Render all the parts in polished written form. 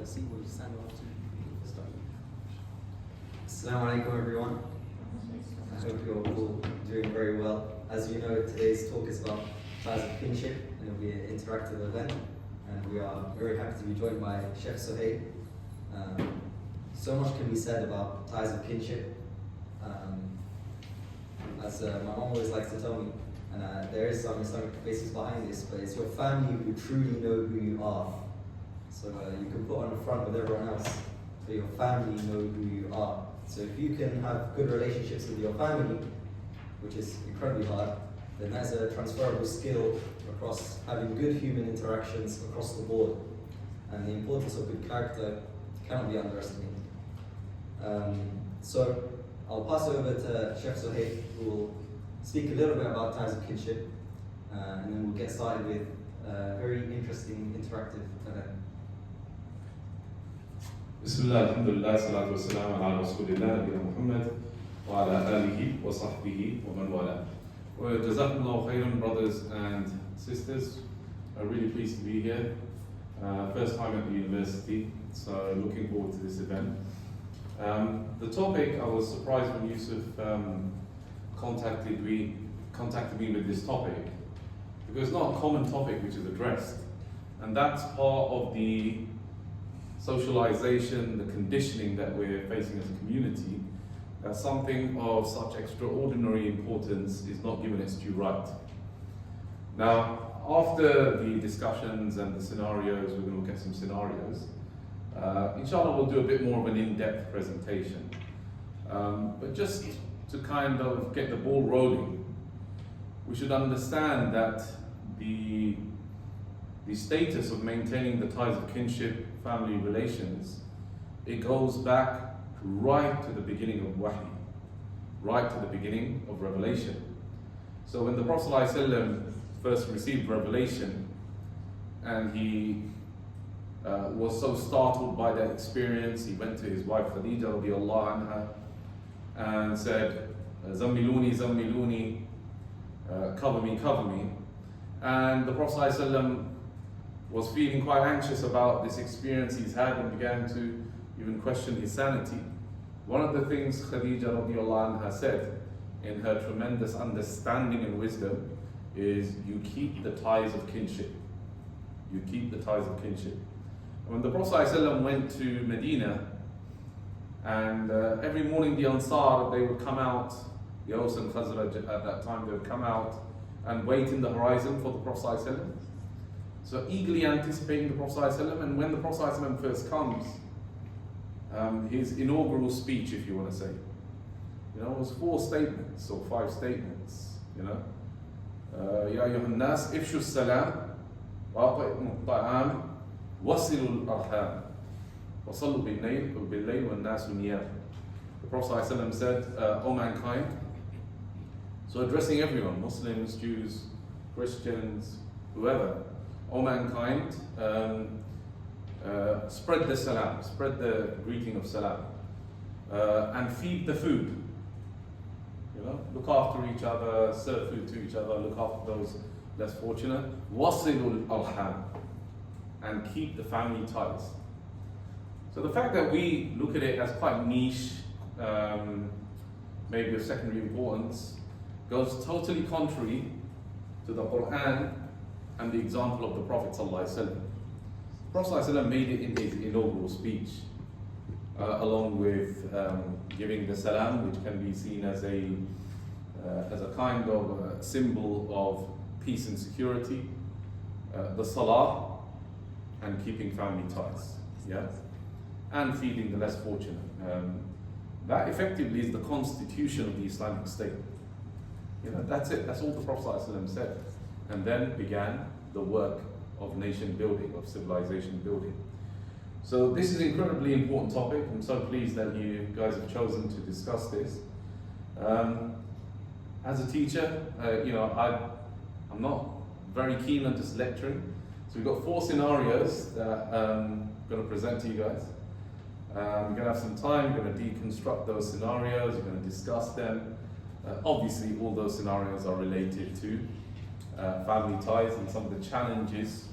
see what you stand up to start. Assalamu alaikum everyone. I hope you're all doing very well. As you know, today's talk is about ties of kinship, and it'll be an interactive event. And we are very happy to be joined by Sheikh Sohail. So much can be said about ties of kinship. As my mom always likes to tell me, and there is some Islamic basis behind this, but it's your family who truly know who you are. So you can put on the front with everyone else, but your family know who you are. So if you can have good relationships with your family, which is incredibly hard, then that's a transferable skill across having good human interactions across the board. And the importance of good character cannot be underestimated. So I'll pass it over to Sheikh Sohail, who will speak a little bit about ties of kinship, and then we'll get started with a very interesting interactive event. Bismillah, alhamdulillah, salatu wassalam ala rasulillah, nabiyina Muhammad, wa ala alihi wa sahbihi wa man wala. Well, Jazakumullahu khairan, brothers and sisters. I'm really pleased to be here. First time at the university, so looking forward to this event. The topic, I was surprised when Yusuf contacted me with this topic, because it's not a common topic which is addressed, and that's part of the socialization, the conditioning that we're facing as a community, that something of such extraordinary importance is not given its due right. Now, after the discussions and the scenarios, we're going to look at some scenarios. Inshallah, we'll do a bit more of an in-depth presentation. But just to kind of get the ball rolling, we should understand that the status of maintaining the ties of kinship, family relations, it goes back right to the beginning of wahy, right to the beginning of revelation. So when the Prophet ﷺ first received revelation, and he was so startled by that experience, he went to his wife Khadija radiallahu anha and said, Zammiluni, Zammiluni, cover me, cover me. And the Prophet ﷺ was feeling quite anxious about this experience he's had and began to even question his sanity. One of the things Khadija radiallahu anha said in her tremendous understanding and wisdom is, you keep the ties of kinship. You keep the ties of kinship. When the Prophet ﷺ went to Medina, and every morning the Ansar, they would come out, the Aus and Khazraj at that time, they would come out and wait in the horizon for the Prophet ﷺ. So eagerly anticipating the Prophet ﷺ, and when the Prophet ﷺ first comes, his inaugural speech, if you want to say, was 4 statements or 5 statements, Ya ayyuhan nas, ifshu salam, wa ati'mu ta'am, wasilu al-arham, wa sallu bil-layl wa nasu niyam. The Prophet ﷺ said, O mankind, so addressing everyone, Muslims, Jews, Christians, whoever, O mankind, spread the salam, spread the greeting of salam, and feed the food. Look after each other, serve food to each other, look after those less fortunate. Wasilul arham, and keep the family ties. So the fact that we look at it as quite niche, maybe of secondary importance, goes totally contrary to the Quran and the example of the Prophet ﷺ. The Prophet ﷺ made it in his inaugural speech, along with giving the salam, which can be seen as a kind of symbol of peace and security, the salah, and keeping family ties, and feeding the less fortunate. That effectively is the constitution of the Islamic State. That's it. That's all the Prophet ﷺ said. And then began the work of nation building, of civilization building. So this is an incredibly important topic. I'm so pleased that you guys have chosen to discuss this. As a teacher, I'm not very keen on just lecturing. So we've got 4 scenarios that I'm going to present to you guys. We're going to have some time, we're going to deconstruct those scenarios, we're going to discuss them. Obviously, all those scenarios are related to family ties and some of the challenges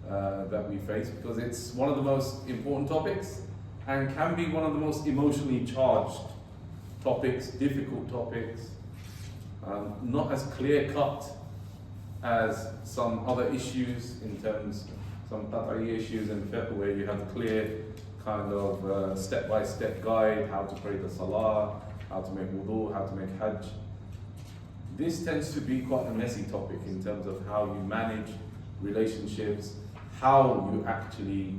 that we face, because it's one of the most important topics and can be one of the most emotionally charged topics, difficult topics, not as clear cut as some other issues, in terms some Qat'i issues in fiqh, where you have a clear kind of step-by-step guide, how to pray the salah, how to make wudu, how to make hajj. This tends to be quite a messy topic in terms of how you manage relationships, how you actually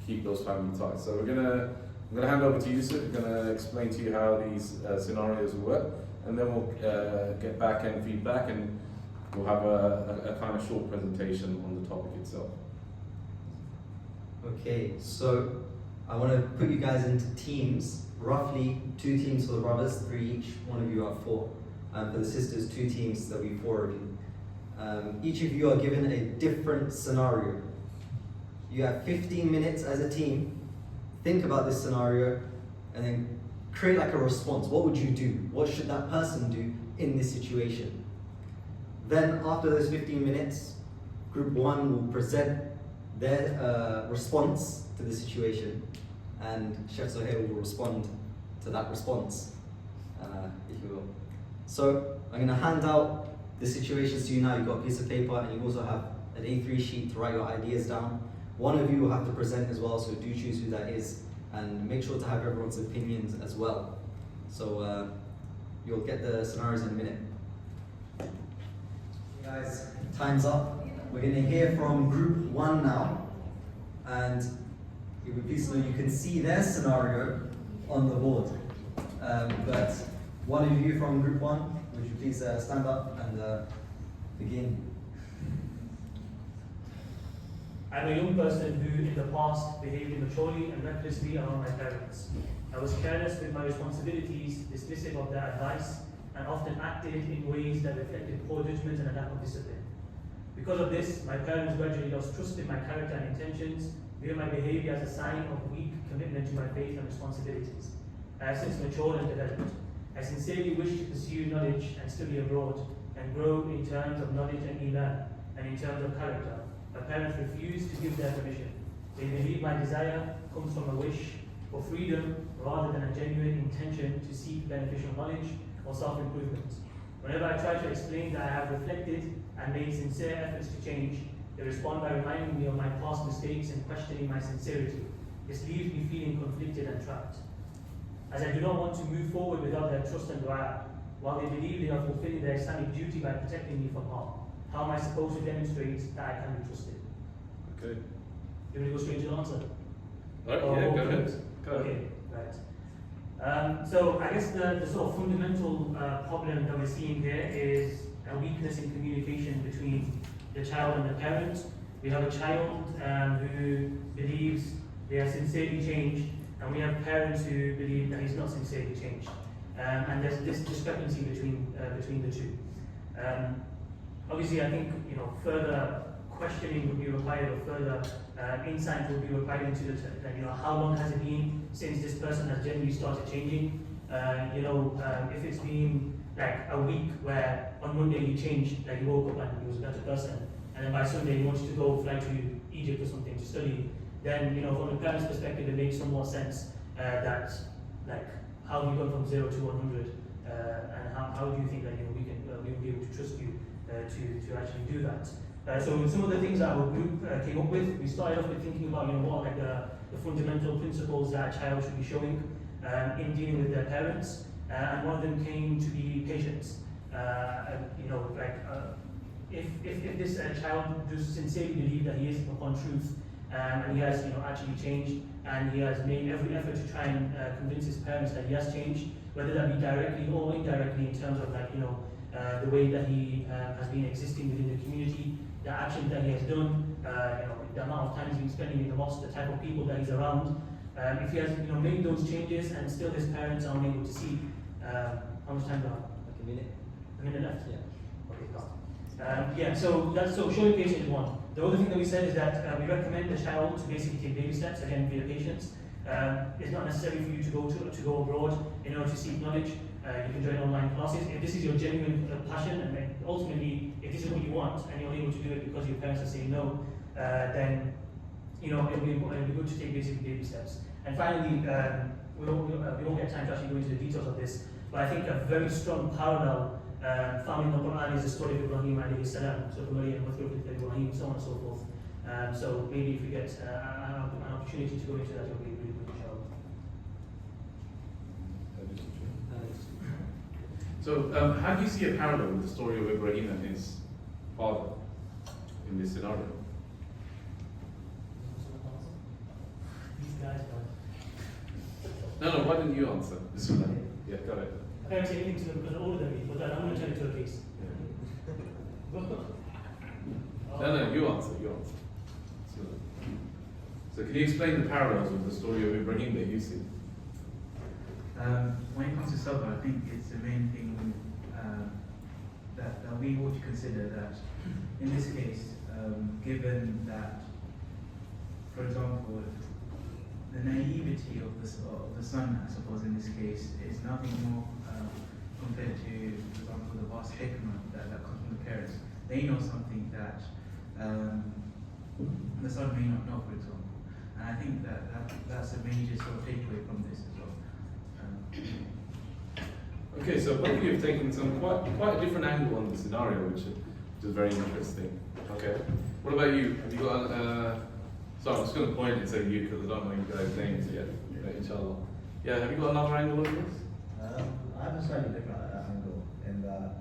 keep those family ties. So I'm gonna hand over to Yusuf. We're gonna explain to you how these scenarios work, and then we'll get back and feedback, and we'll have a kind of short presentation on the topic itself. Okay, so I want to put you guys into teams, roughly 2 teams for the brothers, 3 each, one of you are 4. And for the sisters, 2 teams, there'll be 4 of you. Each of you are given a different scenario. You have 15 minutes as a team, think about this scenario, and then create like a response. What would you do? What should that person do in this situation? Then after those 15 minutes, group 1 will present their response to the situation, and Chef Sohail will respond to that response, if you will. So I'm going to hand out the situations to you now. You've got a piece of paper, and you also have an A3 sheet to write your ideas down. One of you will have to present as well, so do choose who that is, and make sure to have everyone's opinions as well. So you'll get the scenarios in a minute. Guys, time's up. We're going to hear from group 1 now, and you would please know you can see their scenario on the board. But one of you from group 1, would you please stand up and begin? I'm a young person who in the past behaved immaturely and recklessly around my parents. I was careless with my responsibilities, dismissive of their advice, and often acted in ways that reflected poor judgment and a lack of discipline. Because of this, my parents gradually lost trust in my character and intentions, viewing my behavior as a sign of weak commitment to my faith and responsibilities. I have since matured and developed. I sincerely wish to pursue knowledge and study abroad, and grow in terms of knowledge and iman, and in terms of character. My parents refused to give their permission. They believe my desire comes from a wish for freedom rather than a genuine intention to seek beneficial knowledge or self-improvement. Whenever I try to explain that I have reflected and made sincere efforts to change, they respond by reminding me of my past mistakes and questioning my sincerity. This leaves me feeling conflicted and trapped. As I do not want to move forward without their trust and dua, while they believe they are fulfilling their Islamic duty by protecting me from harm, how am I supposed to demonstrate that I can be trusted? Okay. You want to go straight to the answer? Yeah, go ahead. Okay, right. So I guess the sort of fundamental problem that we're seeing here is a weakness in communication between the child and the parent. We have a child who believes they are sincerely changed, and we have parents who believe that he's not sincerely changed. And there's this discrepancy between the two. Obviously, I think further questioning would be required, or further insight would be required into how long has it been since this person has generally started changing. If it's been like a week where on Monday he changed, like he woke up and he was a better person, and then by Sunday he wanted to go fly to Egypt or something to study, then from the parent's perspective it makes some more sense that like how have you gone from 0 to 100, and how do you think that we will be able to trust you to actually do that. So some of the things that our group came up with, we started off with thinking about what are like the fundamental principles that a child should be showing in dealing with their parents, and one of them came to be patience. If this child does sincerely believe that he is upon truth, and he has actually changed, and he has made every effort to try and convince his parents that he has changed, whether that be directly or indirectly in terms of the way that he has been existing within the community, the actions that he has done, the amount of time he's been spending in the mosque, the type of people that he's around. If he has made those changes and still his parents are unable to see, how much time do I have? Like a minute. A minute left? Yeah. Okay, so showing patience is one. The other thing that we said is that we recommend the child to basically take baby steps, again via patience. It's not necessary for you to go abroad in order to seek knowledge. You can join online classes. If this is your genuine passion, and ultimately, if this is what you want, and you're able to do it because your parents are saying no, then it'll be good to take basic baby steps. And finally, we won't get time to actually go into the details of this, but I think a very strong parallel found in the Quran is the story of Ibrahim alayhi salam, so Maryam, Ibrahim, so on and so forth. So maybe if we get an opportunity to go into that, it'll be really good, inshallah. So, how do you see a parallel with the story of Ibrahim and his father in this scenario? These guys, No, why didn't you answer? This one. Yeah, go ahead. I can't say anything to them because they're older than me, but I'm going to turn it to a case. No, you answer. So can you explain the parallels with the story of Ibrahim that you see? When it comes to sabr, I think it's the main thing that we ought to consider that in this case, given that, for example, the naivety of the son, I suppose, in this case, is nothing more compared to, for example, the vast hikmah that comes from the parents. They know something that the son may not know, for example. And I think that's a major sort of takeaway from this as well. Okay, so both of you have taken some quite a different angle on the scenario, which is very interesting. Okay, what about you? Have you got so I'm just going to point and say you because I don't know you guys' names yet. Inshallah. Yeah, have you got another angle on this? I have a slightly different angle in that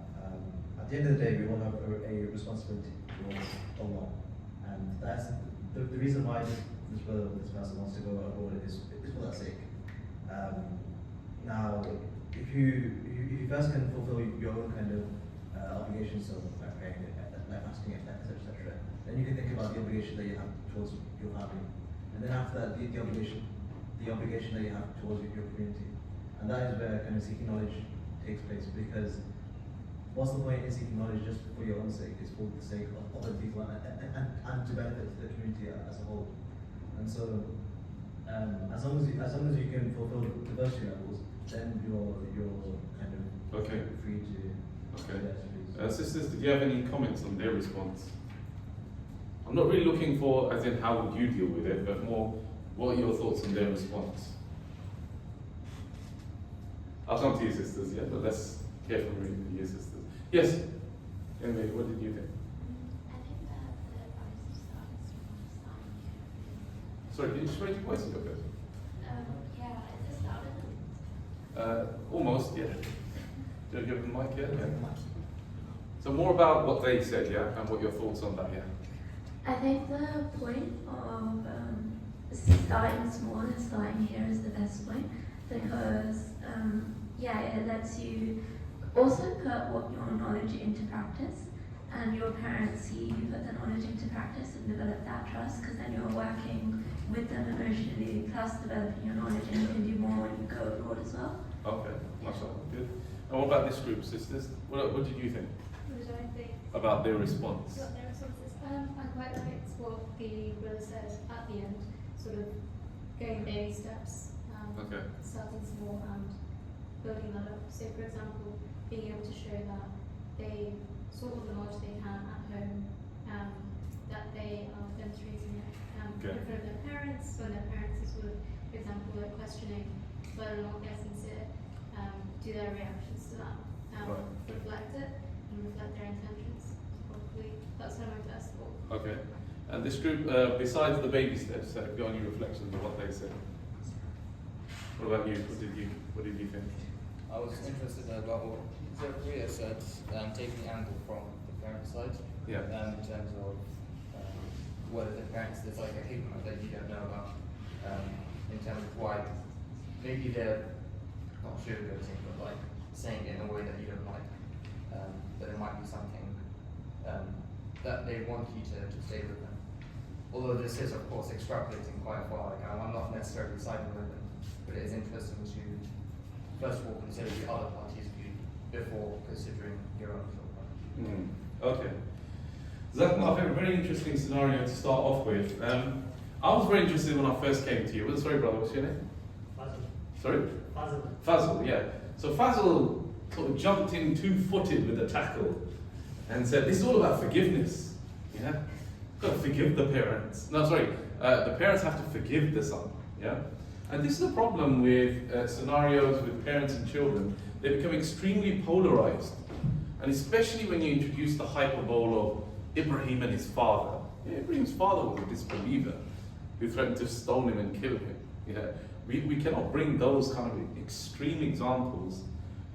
at the end of the day we all have a responsibility towards Allah, and that's the reason why this person wants to go abroad is for that sake. Now, if you first can fulfill your own kind of obligations, so like praying, like fasting, etc., then you can think about the obligation that you have towards your family, and then after that, the obligation that you have towards your community, and that is where kind of seeking knowledge takes place. Because what's the point in seeking knowledge just for your own sake? It's for the sake of other people and to benefit the community as a whole. And so, as long as you can fulfill the first two levels, then you're kind of okay. free to. Okay. Sisters, did you have any comments on their response? I'm not really looking for, as in how would you deal with it, but more, what are your thoughts on their response? I'll come to you, sisters, yeah, but let's hear from you, sisters. Yes, Emily, what did you think? I think that the advice starts from starting. Sorry, can you just raise your voice a little bit? Yeah, is this louder? Almost, yeah. Do you have the mic, yeah? So more about what they said, yeah, and what your thoughts on that, yeah? I think the point of starting small and starting here is the best point, because it lets you also put what your knowledge into practice, and your parents see you put the knowledge into practice and develop that trust, because then you're working with them emotionally, plus developing your knowledge, and you can do more when you go abroad as well. Okay, mashallah, good. And what about this group, sisters? What did you think What did I think? about their response? What their responses? I quite liked what the brother said at the end, sort of going baby steps, Okay. starting small and building that up. So, for example, being able to show that they sort of the knowledge they can at home, that they are demonstrating it Okay. in front of their parents, when their parents are sort of, for example, like questioning whether or not they're sincere, do their reactions to that Right. reflect it and reflect their intentions. Probably that's kind of my first thought. Okay. And this group, besides the baby steps, have you got any reflections of what they said? What about you? What did you think? I was interested about what Zachariah said, taking the angle from the parent side, Yeah. in terms of whether the parents, there's like a hikmah that you don't know about, in terms of why maybe they're not sugarcoating, but like saying it in a way that you don't like, that it might be something that they want you to stay with them. Although this is, of course, extrapolating quite far. Like, I'm not necessarily siding with them, but it is interesting to first of all consider the other party's view before considering your own thought. Okay. Zach, I think a very interesting scenario to start off with. I was very interested when I first came to you. Sorry, brother, what's your name? Fazil. Sorry? Fazil. Fazil, yeah. So Fazil sort of jumped in 2-footed with a tackle and said, this is all about forgiveness. Yeah? got to forgive the parents. No, sorry, the parents have to forgive the son. Yeah, and this is the problem with scenarios with parents and children. They become extremely polarized, and especially when you introduce the hyperbole of Ibrahim and his father. Yeah, Ibrahim's father was a disbeliever who threatened to stone him and kill him. Yeah, we cannot bring those kind of extreme examples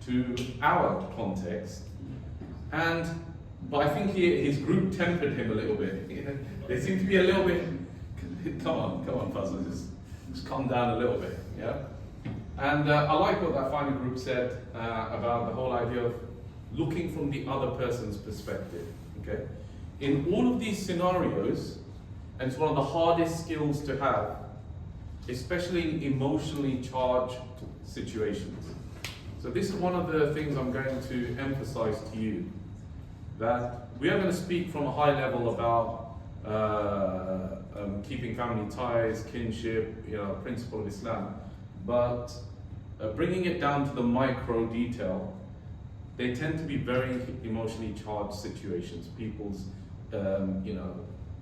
to our context, but I think his group tempered him a little bit. They seem to be a little bit. Come on, Fazla, just calm down a little bit. Yeah, and I like what that final group said about the whole idea of looking from the other person's perspective. Okay, in all of these scenarios, and it's one of the hardest skills to have, especially in emotionally charged situations. So this is one of the things I'm going to emphasize to you, that we are going to speak from a high level about keeping family ties, kinship, principle of Islam, but bringing it down to the micro detail, they tend to be very emotionally charged situations. People's,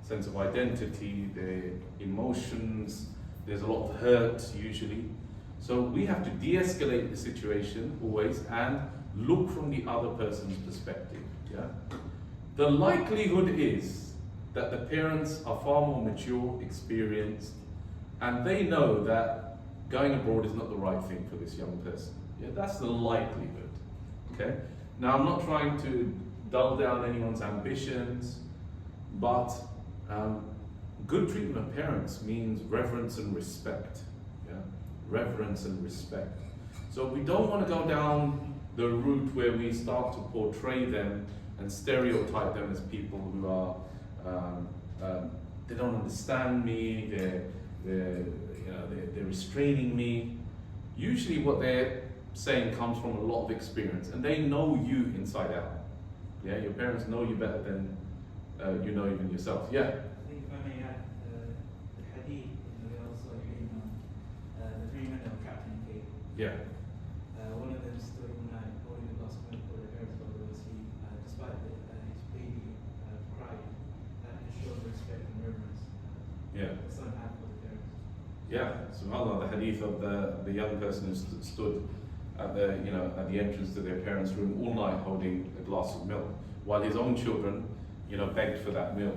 sense of identity, their emotions, there's a lot of hurt usually. So we have to de-escalate the situation always and look from the other person's perspective. Yeah? The likelihood is that the parents are far more mature, experienced, and they know that going abroad is not the right thing for this young person. Yeah? That's the likelihood. Okay? Now I'm not trying to dull down anyone's ambitions, but good treatment of parents means reverence and respect. Yeah? Reverence and respect. So we don't want to go down the route where we start to portray them and stereotype them as people who are they don't understand me, they're restraining me. Usually what they're saying comes from a lot of experience, and they know you inside out. Yeah, your parents know you better than you know even yourself. Yeah. I think if I may add, the hadith in the also agreeing on the 3 men that were trapped in a cave. Yeah. One of them stood one night holding a glass of milk for the parents while they were asleep, despite his baby crying. That shows respect and reverence Yeah. the son had for the parents. Yeah, subhanAllah, the hadith of the young person who stood at the entrance to their parents' room all night holding a glass of milk, while his own children, begged for that milk.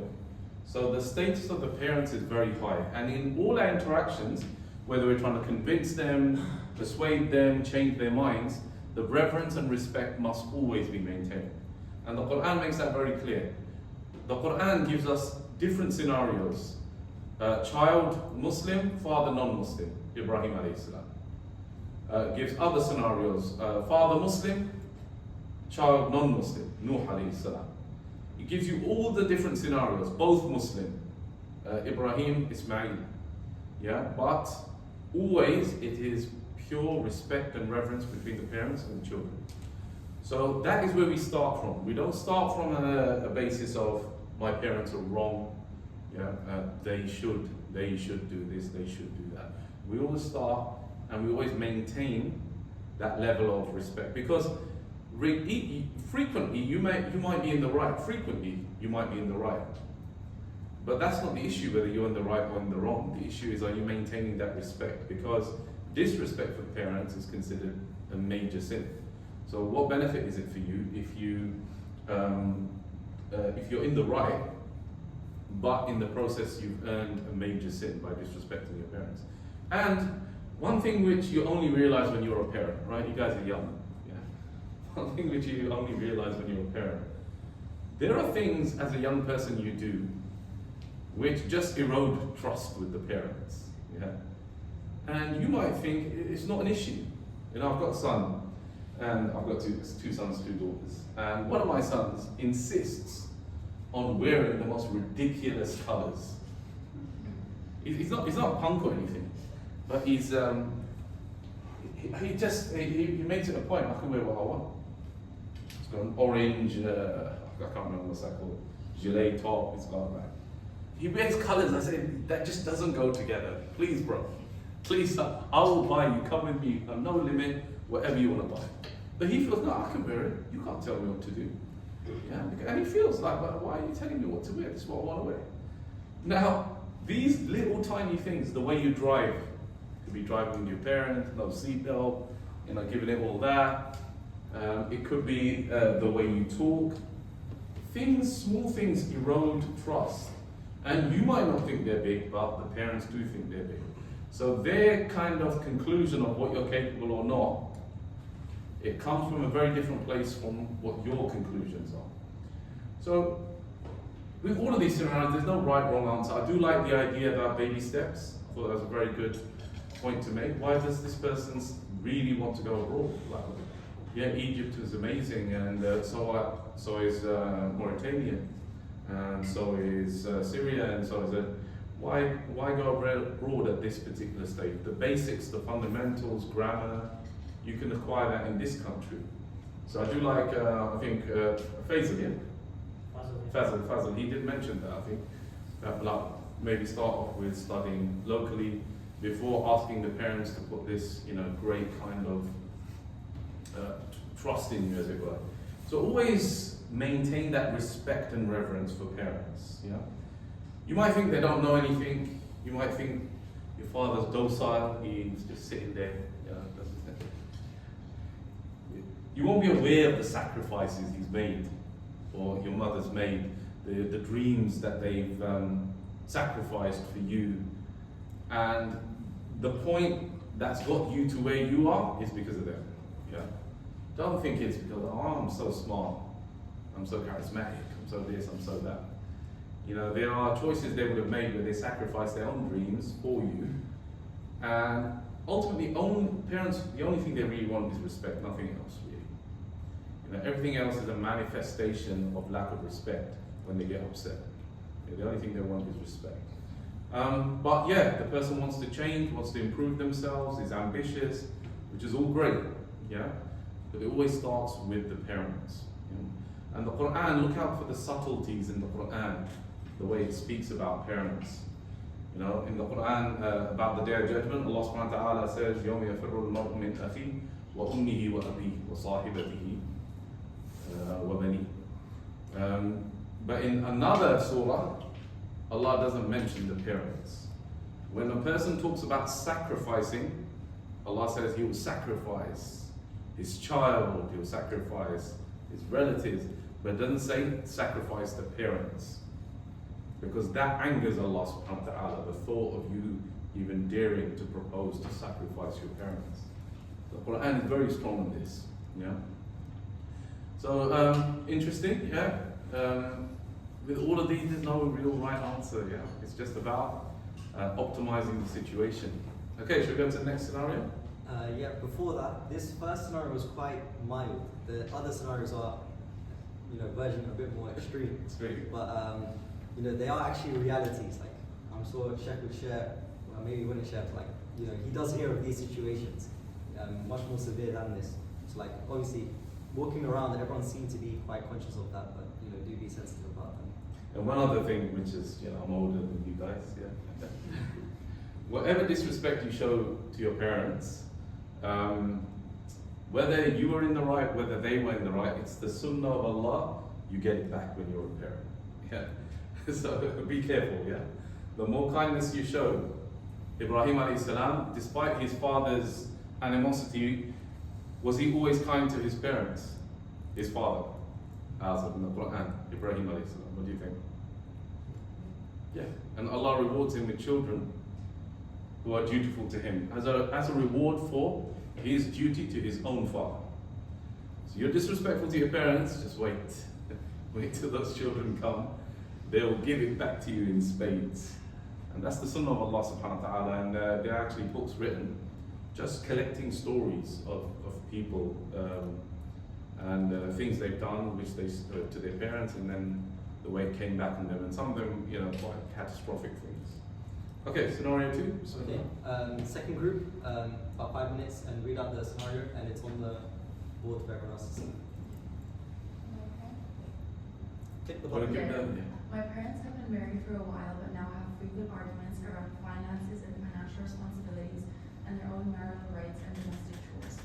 So the status of the parents is very high, and in all our interactions, whether we're trying to convince them, persuade them, change their minds, the reverence and respect must always be maintained. And the Quran makes that very clear. The Quran gives us different scenarios. Child Muslim, father non-Muslim, Ibrahim alayhi salam. Gives other scenarios, father Muslim, child non-Muslim, Nuh alayhi salam. It gives you all the different scenarios, both Muslim, Ibrahim, Ismail. Yeah, but always it is pure respect and reverence between the parents and the children. So that is where we start from. We don't start from a basis of my parents are wrong. Yeah, they should do this, they should do that. We always start and we always maintain that level of respect, because frequently you might be in the right. Frequently you might be in the right, but that's not the issue whether you're in the right or in the wrong. The issue is, are you maintaining that respect? Because disrespect for parents is considered a major sin. So what benefit is it for you if you're in the right, but in the process you've earned a major sin by disrespecting your parents? And one thing which you only realize when you're a parent, right? You guys are young. Yeah. One thing which you only realize when you're a parent. There are things as a young person you do which just erode trust with the parents. Yeah. And you might think it's not an issue. I've got a son, and I've got two sons, 2 daughters. And one of my sons insists on wearing the most ridiculous colours. He's not a punk or anything, but he makes it a point. I can wear what I want. It's got an orange, I can't remember what's that called, gilet top. It's got that. He wears colours. I say that just doesn't go together. Please, bro. Please, I will buy you. Come with me. I'm no limit. Whatever you want to buy. But he feels, no, I can wear it. You can't tell me what to do. Yeah, and he feels like, well, why are you telling me what to wear? This is what I want to wear. Now, these little tiny things, the way you drive, you could be driving with your parent, no seatbelt, giving it all that. It could be the way you talk. Small things erode trust. And you might not think they're big, but the parents do think they're big. So their kind of conclusion of what you're capable or not, it comes from a very different place from what your conclusions are. So with all of these scenarios, there's no right, wrong answer. I do like the idea about baby steps. I thought that was a very good point to make. Why does this person really want to go abroad? Like, yeah, Egypt is amazing, and so is Mauritania, and so is Syria, and so is it. Why go abroad at this particular stage? The basics, the fundamentals, grammar, you can acquire that in this country. So I do like, I think, Faisal, yeah? Fazal, he did mention that, I think, that maybe start off with studying locally before asking the parents to put this, great kind of trust in you, as it were. So always maintain that respect and reverence for parents, You might think they don't know anything. You might think your father's docile, he's just sitting there, You won't be aware of the sacrifices he's made, or your mother's made, the dreams that they've sacrificed for you. And the point that's got you to where you are is because of them. Don't think it's because, I'm so smart, I'm so charismatic, I'm so this, I'm so that. There are choices they would have made where they sacrificed their own dreams for you. And ultimately, parents, the only thing they really want is respect, nothing else really. Everything else is a manifestation of lack of respect when they get upset. The only thing they want is respect. But yeah, the person wants to change, wants to improve themselves, is ambitious, which is all great, But it always starts with the parents. And the Quran, look out for the subtleties in the Quran, the way it speaks about parents. In the Quran, about the Day of Judgment, Allah subhanahu wa ta'ala says, يَوْمَ يَفِرُّ الْمَرْءُ مِنْ أَخِيهِ وَأُمِّهِ وَأَبِيهِ وَصَاحِبَتِهِ وَبَنِيهِ. But in another surah, Allah doesn't mention the parents. When a person talks about sacrificing, Allah says he will sacrifice his child, he will sacrifice his relatives, but it doesn't say sacrifice the parents. Because that angers Allah subhanahu wa ta'ala, the thought of you even daring to propose to sacrifice your parents. The Quran is very strong on this. So interesting, with all of these, there's no real right answer, It's just about optimizing the situation. Okay, should we go to the next scenario? Before that, this first scenario was quite mild. The other scenarios are, version a bit more extreme. But they are actually realities. Like, I'm sure Sheikh would share, well, maybe he wouldn't share, but he does hear of these situations, much more severe than this. So obviously, walking around, everyone seems to be quite conscious of that, but do be sensitive about them. And one other thing, which is, I'm older than you guys, Whatever disrespect you show to your parents, whether you were in the right, whether they were in the right, it's the sunnah of Allah, you get it back when you're a parent. So be careful, The more kindness you show, Ibrahim alayhi salam, despite his father's animosity, was he always kind to his parents? His father, as in the Quran, Ibrahim alayhi salam. What do you think? And Allah rewards him with children who are dutiful to him as a reward for his duty to his own father. So you're disrespectful to your parents, just wait. Wait till those children come. They'll give it back to you in spades. And that's the sunnah of Allah subhanahu wa ta'ala. And there are actually books written just collecting stories of people and things they've done which they to their parents, and then the way it came back on them, and some of them, quite catastrophic things. Okay, scenario 2. Okay, second group, about 5 minutes, and read out the scenario, and it's on the board for everyone else to see. Click the button. My parents have been married for a while, but now have frequent arguments around finances and financial responsibilities and their own marital rights and domestic chores.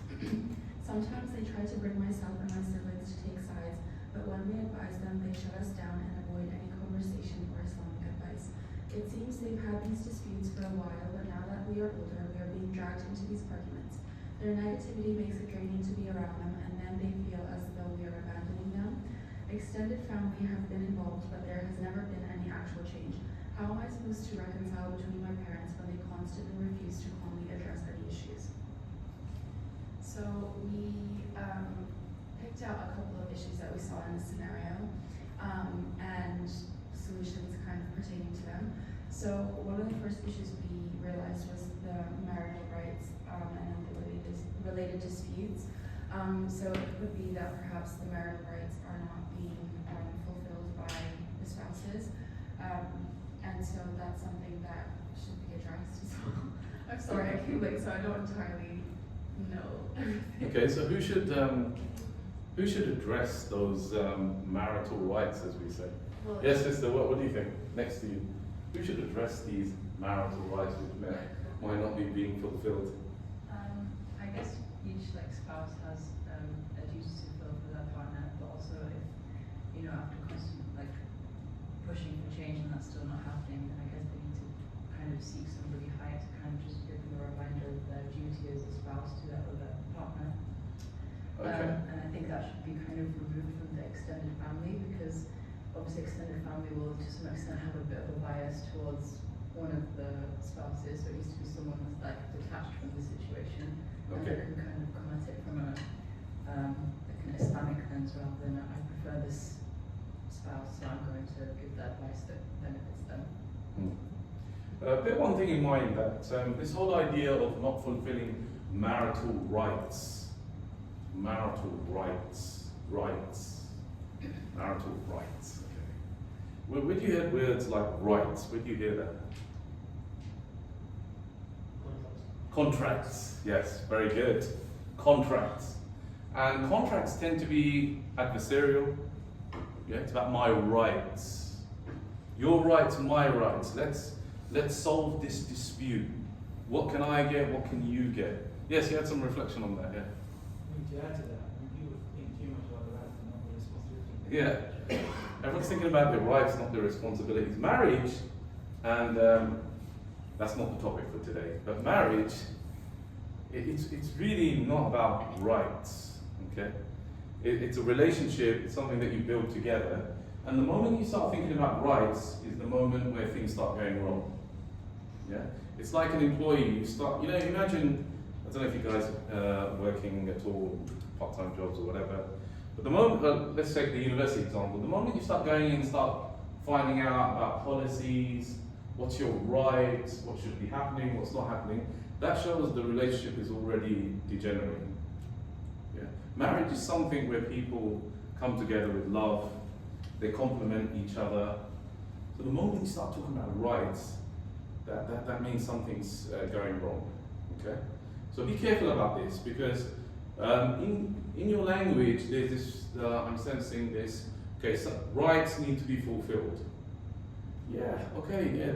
Sometimes they try to bring myself and my siblings to take sides, but when we advise them, they shut us down and avoid any conversation or Islamic advice. It seems they've had these disputes for a while, but now that we are older, we are being dragged into these arguments. Their negativity makes it draining to be around them, and then they feel as though we are abandoning them. Extended family have been involved, but there has never been any actual change. How am I supposed to reconcile between my parents when they constantly refuse to calmly address any issues? So we picked out a couple of issues that we saw in this scenario, and solutions kind of pertaining to them. So one of the first issues we realized was the marital rights and related disputes. So it could be that perhaps the marital rights are not being fulfilled by the spouses. And so that's something that should be addressed as well. I'm sorry, I came late, so I don't entirely know everything. Okay, so who should address those marital rights, as we say? Well, Yes, sister, what do you think? Next to you. Who should address these marital rights which might not be being fulfilled? I guess each spouse has a duty to fulfill for their partner, but also if after constant pushing for change and that's still not happening, then I guess they need to kind of seek somebody higher to kind of just give them a reminder of their duty as a spouse to their other partner. Okay. And I think that should be kind of removed from the extended family, because obviously extended family will to some extent have a bit of a bias towards one of the spouses, so it needs to be someone that's detached from the situation and Okay. that can kind of come at it from a an Islamic lens rather than I prefer this spouse, so I'm going to give the advice that benefits them. Bear one thing in mind, that this whole idea of not fulfilling marital rights, okay. Where do you hear words like rights? Where do you hear that? Contracts, yes, very good. Contracts. And contracts tend to be adversarial. Yeah, it's about my rights. Your rights, my rights. Let's solve this dispute. What can I get? What can you get? Yes, you had some reflection on that, yeah. To add to that, people think too much about the rights and not the responsibilities. Yeah. Everyone's thinking about their rights, not their responsibilities. Marriage, and that's not the topic for today, but marriage, it's really not about rights, okay? It's a relationship, it's something that you build together, and the moment you start thinking about rights is the moment where things start going wrong. Yeah? It's like an employee, you imagine, I don't know if you guys are working at all, part-time jobs or whatever, but the moment, let's take the university example, the moment you start going in and start finding out about policies, what's your rights, what should be happening, what's not happening, that shows the relationship is already degenerating. Yeah. Marriage is something where people come together with love, they complement each other. So the moment you start talking about rights, that means something's going wrong. Okay? So be careful about this, because in your language there's this, I'm sensing this, okay, so rights need to be fulfilled. Yeah, okay, yeah,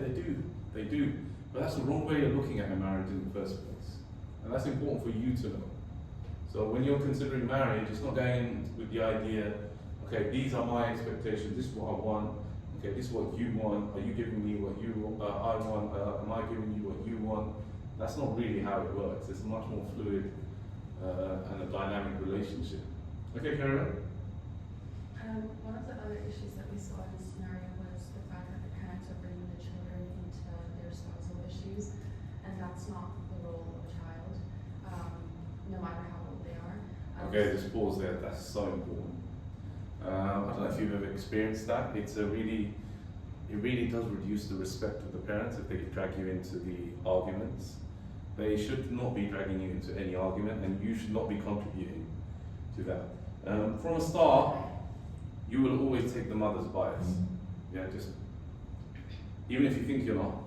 they do. But that's the wrong way of looking at a marriage in the first place. And that's important for you to know. So when you're considering marriage, it's not going in with the idea, okay, these are my expectations, this is what I want, okay, this is what you want, are you giving me what I want, am I giving you what you want? That's not really how it works. It's a much more fluid and a dynamic relationship. Okay, carry on. One of the other issues that we saw in this scenario was the fact that the parents are bringing the children into their spousal issues, and that's not the role of a child, no matter how old they are. Okay, just pause there. That's so important. I don't know if you've ever experienced that. It really does reduce the respect of the parents if they drag you into the arguments. They should not be dragging you into any argument, and you should not be contributing to that. From a start, you will always take the mother's bias. Yeah, just even if you think you're not.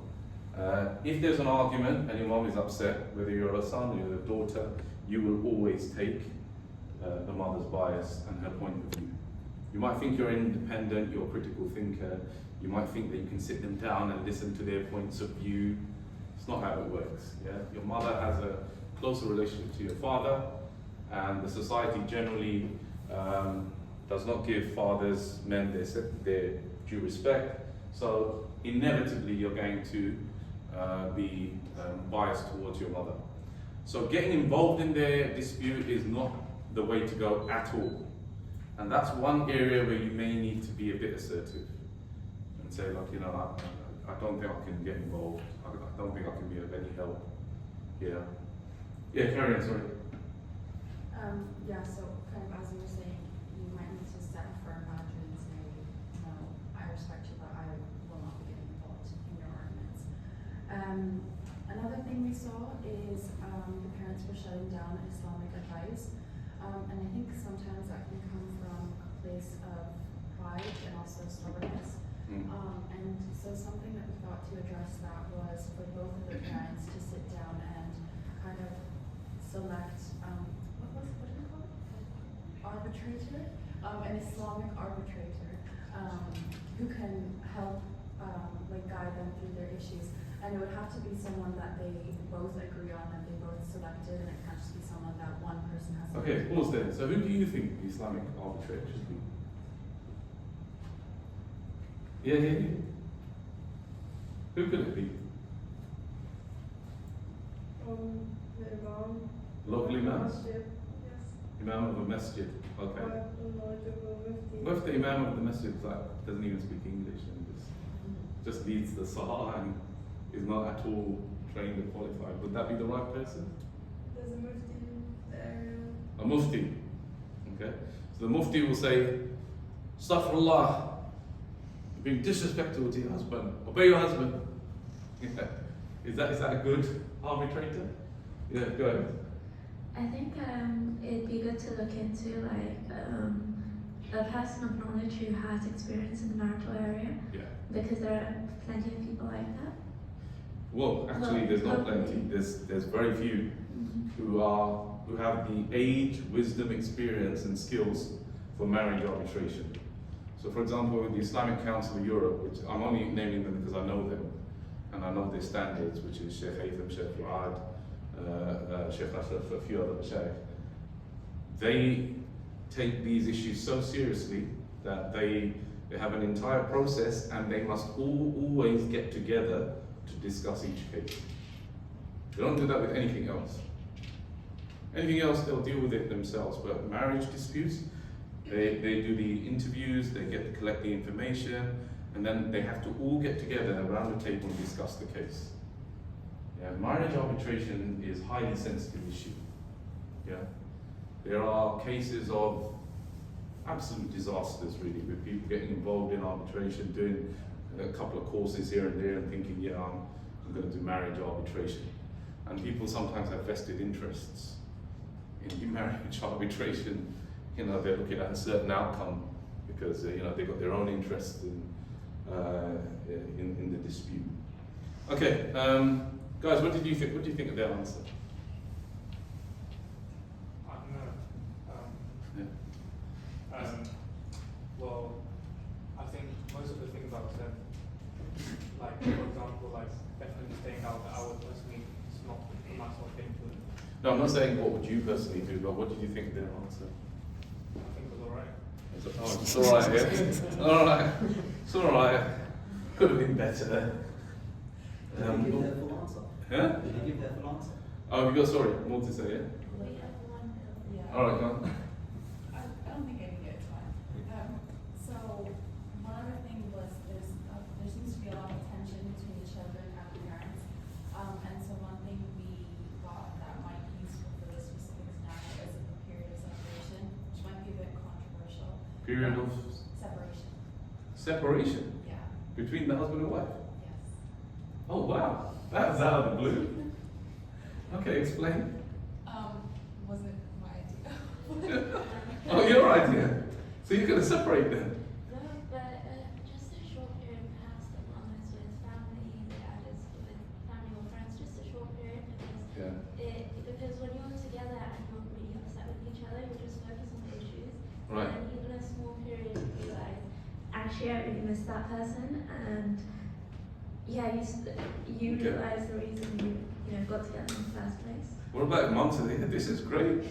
If there's an argument and your mom is upset, whether you're a son or you're a daughter, you will always take the mother's bias and her point of view. You might think you're independent, you're a critical thinker, you might think that you can sit them down and listen to their points of view. It's not how it works. Yeah? Your mother has a closer relationship to your father, and the society generally does not give men their due respect. So inevitably you're going to be biased towards your mother. So getting involved in their dispute is not the way to go at all. And that's one area where you may need to be a bit assertive and say, look, you know, I don't think I can get involved. I don't think I can be of any help here. Yeah, carry on, sorry. Yeah, so kind of as you were saying, you might need to set a firm boundary and say, no, I respect you, but I will not be getting involved in your arguments. Another thing we saw is the parents were shutting down Islamic advice, and I think sometimes that can come from a place of pride and also stubbornness. And so something that we thought to address that was for both of the parents to sit down and kind of select, what is it called? Arbitrator, an Islamic arbitrator, who can help like guide them through their issues. And it would have to be someone that they both agree on, that they both selected, and it can't just be someone that one person has. Okay, pause there. So who do you think the Islamic arbitrator should be? Yeah. Who could it be? The Imam. Local Imam? Masjid. Yes. Imam of a masjid. Okay. Mufti. What if the Imam of the masjid doesn't even speak English and just leads the salah and is not at all trained or qualified? Would that be the right person? There's a Mufti there. A mufti. Okay. So the mufti will say, Astaghfirullah, you're being disrespectful to your husband. Obey your husband. Yeah. Is that a good arbitrator? Yeah, go ahead. I think it'd be good to look into like a person of knowledge who has experience in the marital area, Yeah. because there are plenty of people like that. Well, actually, there's not plenty. There's very few who have the age, wisdom, experience, and skills for marriage arbitration. So, for example, with the Islamic Council of Europe, which I'm only naming them because I know them and I know their standards, which is Sheikh Haytham, Sheikh Fuad, Sheikh Ashraf, a few other Sheikh. They take these issues so seriously that they have an entire process, and they must always get together to discuss each case. They don't do that with anything else. Anything else, they'll deal with it themselves. But marriage disputes, they do the interviews, they collect the information, and then they have to all get together around the table and discuss the case. Yeah, marriage arbitration is a highly sensitive issue. Yeah, there are cases of absolute disasters, really, with people getting involved in arbitration, doing a couple of courses here and there, and thinking, yeah, I'm going to do marriage arbitration. And people sometimes have vested interests in marriage arbitration. You know, they're looking at a certain outcome because you know, they've got their own interest in the dispute. Okay, guys, what did you think? What do you think of their answer? I don't know. Well, I think most of the things I've said, like for example, like definitely staying out the hour personally, it's not my sort of thing to do. No, I'm not saying what would you personally do, but what did you think of their answer? I think it was alright. Oh, it's alright, yeah? Alright. It's alright. Could have been better. Did you give their full answer? Yeah? Did you give their full answer? Oh, you got, sorry, more to say, yeah? We have one bill. Yeah. Alright, go on. I don't think I can get it fine. So one other thing was there seems to be a lot of tension between the children and the parents. And so one thing we thought that might be useful for this specific scenario is a period of separation, which might be a bit controversial. Period of Separation. separation Yeah. between the husband and wife. Yes. Oh, wow. That was out of the blue. Okay, explain. Wasn't my idea. Oh, your idea. So you're going to separate them? No, but just a short period, perhaps the mom is with family, the dad is with family or friends, just a short period, because because when you're together and you're really upset with each other, you just focus on the issues. Right. And even a small period, you realize, actually I really miss that person, and yeah, you Okay. realize the reason you got together in the first place. What about mum saying, this is great.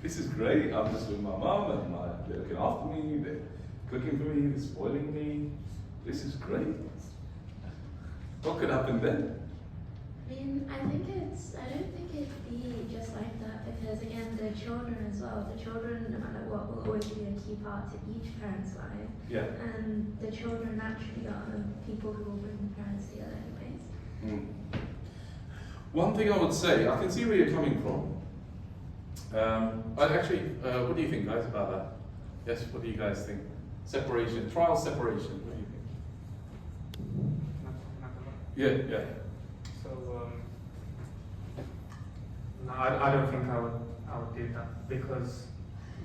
This is great. I'm just with my mum and they're looking after me, they're cooking for me, they're spoiling me. This is great. What could happen then? I mean, I don't think it'd be just like that because again, the children as well, the children, no matter what, will always be a key part to each parent's life. Yeah. And the children naturally are the people who will bring the parents together anyways. Mm. One thing I would say, I can see where you're coming from. But actually, what do you think, guys, about that? Yes, what do you guys think? Separation, trial separation, what do you think? Yeah, yeah. So, no, I don't think I would do that because